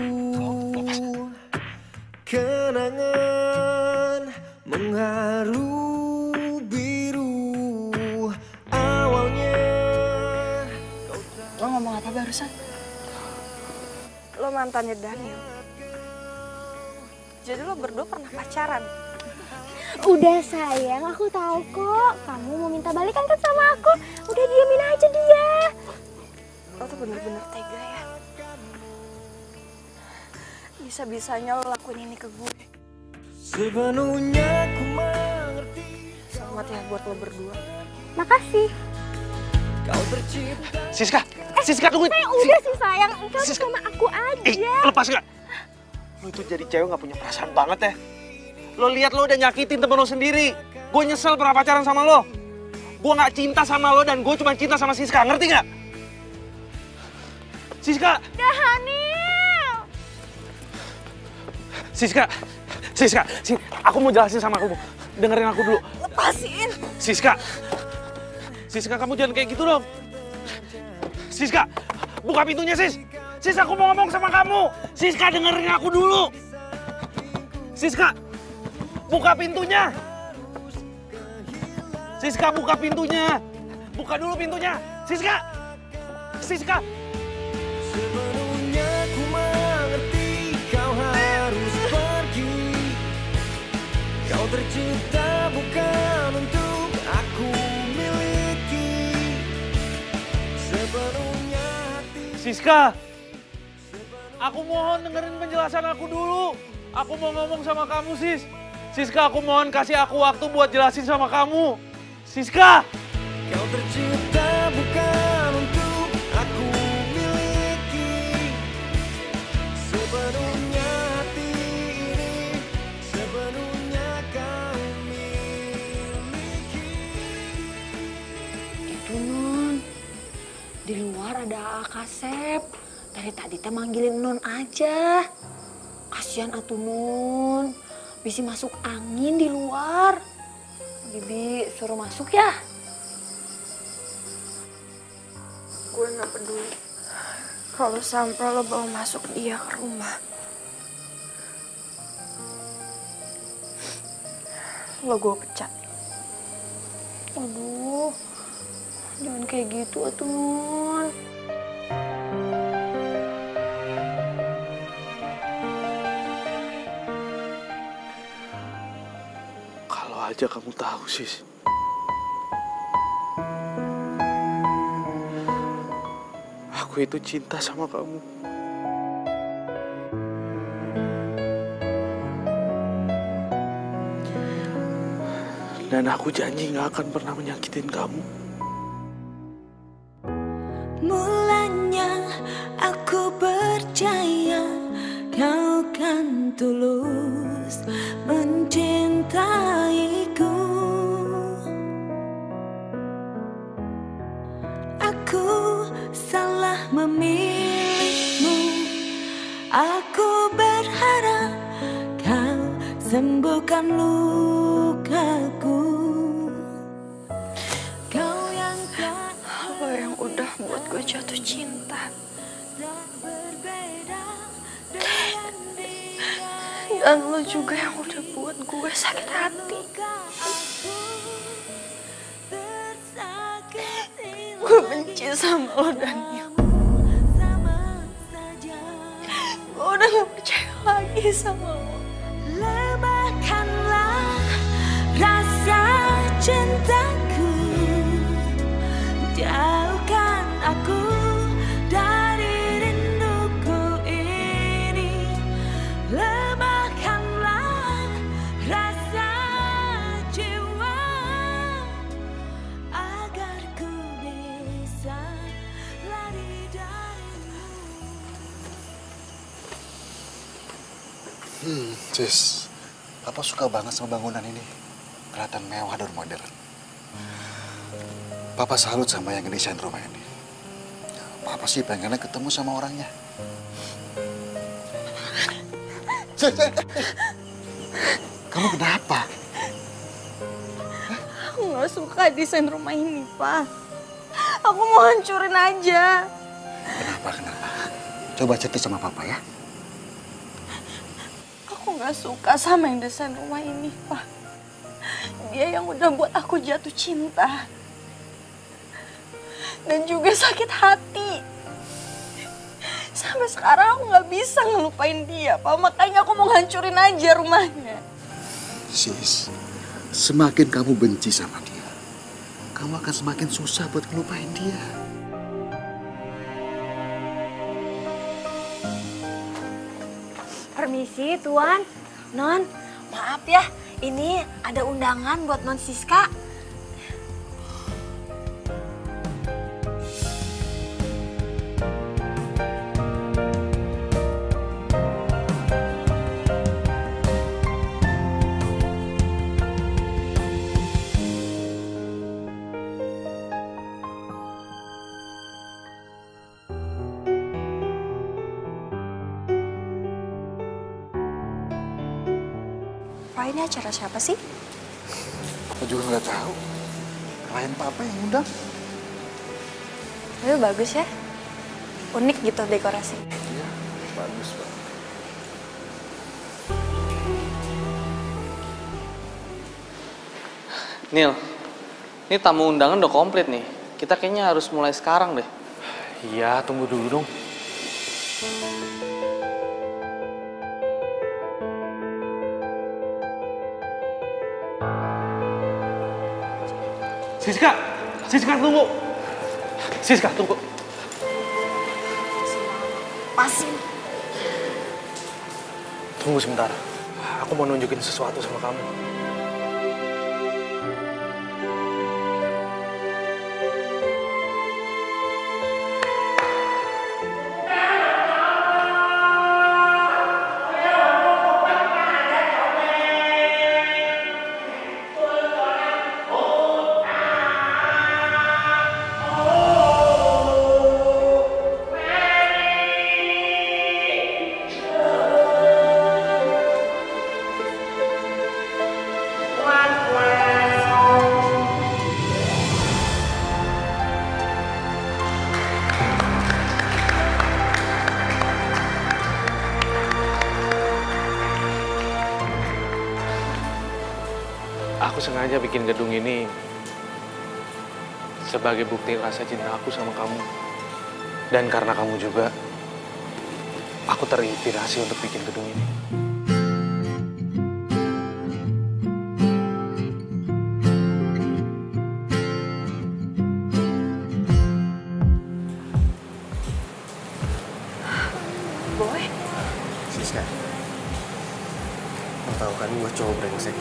kenangan mengharu biru awalnya. Lo ngomong apa barusan? Lo mantannya Daniel. Jadi lo berdua pernah pacaran? Udah sayang, aku tahu kok. Kamu mau minta balikan kan sama aku. Udah diamin aja dia. Lo tuh bener-bener tega ya. Bisa-bisanya lo lakuin ini ke gue. Sepenuhnya ku mengerti. Selamat ya buat lo berdua. Makasih. Kau tercipta. Siska, Siska tunggu. Udah sih sayang, kamu Siska. sama aku aja. Lepas gak? Lo itu jadi cewek gak punya perasaan banget ya. Lo lihat lo udah nyakitin temen lo sendiri. Gue nyesel pernah pacaran sama lo. Gue gak cinta sama lo dan gue cuma cinta sama Siska, ngerti gak? Siska! Daniel! Siska, aku mau jelasin sama kamu. Dengerin aku dulu. Lepasin! Siska, kamu jangan kayak gitu dong. Siska, buka pintunya Sis. Sis, aku mau ngomong sama kamu. Siska, dengerin aku dulu. Siska, buka pintunya. Siska, buka pintunya. Buka dulu pintunya. Siska. Sepenuhnya ku mengerti kau harus pergi. Kau tercipta bukan untuk aku miliki. Sepenuhnya hati. Siska, aku mohon dengerin penjelasan aku dulu. Aku mau ngomong sama kamu, Sis. Siska, aku mohon kasih aku waktu buat jelasin sama kamu. Siska! Kau tercipta bukan untuk aku miliki. Sepenuhnya hati ini, sepenuhnya kau miliki. Itu Nun, di luar ada Kasep. Dari tadi teh manggilin Nun aja. Kasian atuh Nun, bisa masuk angin di luar. Bibi suruh masuk ya. Gue gak peduli kalau sampai lo bawa masuk dia ke rumah. Lo gue pecat. Aduh, jangan kayak gitu atuh Nun. Kalau aja kamu tahu, Sis. Aku itu cinta sama kamu. Dan aku janji gak akan pernah menyakitin kamu. Mulanya aku percaya kau kan tulus mencintaiku. Aku salah memilihmu. Aku berharap kau sembuhkan lukaku. Kau yang kan Lo yang udah buat gue jatuh cinta. Dan lo juga yang udah buat gue sakit hati. Gue benci sama lo, Daniel. Gue udah gak percaya lagi sama lo. Lemahkanlah rasa cintaku, jauhkan aku dari rinduku ini. Lemahkanlah rasa jiwa agar ku bisa lari darimu. Sis, Papa suka banget sama bangunan ini. Kelihatan mewah dan modern. Papa salut sama yang ngedesain rumah ini. Papa sih pengennya ketemu sama orangnya. Kamu kenapa? Aku gak suka desain rumah ini, Pak. Aku mau hancurin aja. Kenapa? Coba cerita sama Papa ya. Aku gak suka sama yang desain rumah ini, Pak. Dia yang udah buat aku jatuh cinta. Dan juga sakit hati. Sampai sekarang aku gak bisa ngelupain dia, Pak. Makanya aku mau hancurin aja rumahnya. Sis, semakin kamu benci sama dia, kamu akan semakin susah buat ngelupain dia. Permisi, Tuan. Non, maaf ya. Ini ada undangan buat Non Siska. Pak, ini acara siapa sih? Aku juga nggak tahu. Klien Papa yang undang. Tapi bagus ya. Unik gitu dekorasi. Iya, bagus Pak. Nil, ini tamu undangan udah komplit nih. Kita kayaknya harus mulai sekarang deh. Iya, tunggu dulu dong. Siska tunggu. Siska tunggu. Pasin. Tunggu sebentar. Aku mau nunjukin sesuatu sama kamu. Aku sengaja bikin gedung ini sebagai bukti rasa cinta aku sama kamu. Dan karena kamu juga, aku terinspirasi untuk bikin gedung ini. Boy. Siska, lo tau kan gue cowok brengsek.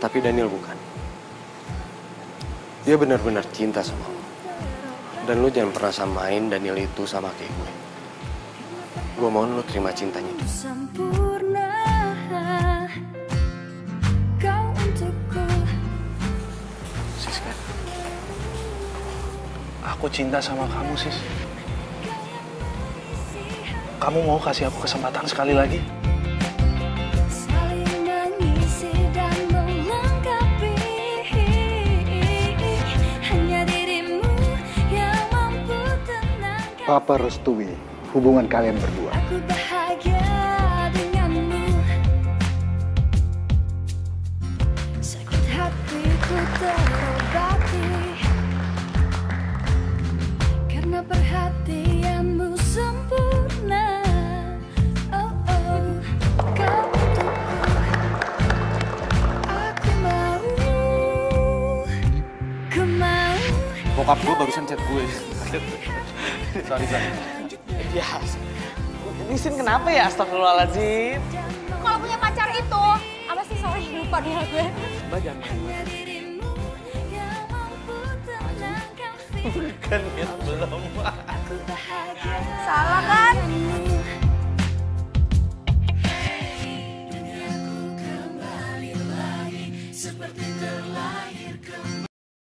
Tapi Daniel bukan. Dia benar-benar cinta sama lo. Dan lo jangan pernah samain Daniel itu sama kayak gue. Gue mohon lo terima cintanya dia. Sempurna kau untukku. Siska, aku cinta sama kamu, Sis. Kamu mau kasih aku kesempatan sekali lagi? Saling mengisi dan melengkapi. Hanya dirimu yang mampu tenangkan. Papa restui hubungan kalian berdua. Aku bahagia bokap gue barusan chat gue. Sorry. Ya, Nisin kenapa ya? Astagfirullahaladzim. Kalau punya pacar itu, apa sih sorry lupa dia gue. Mbak jangan. Bukan ya, belum.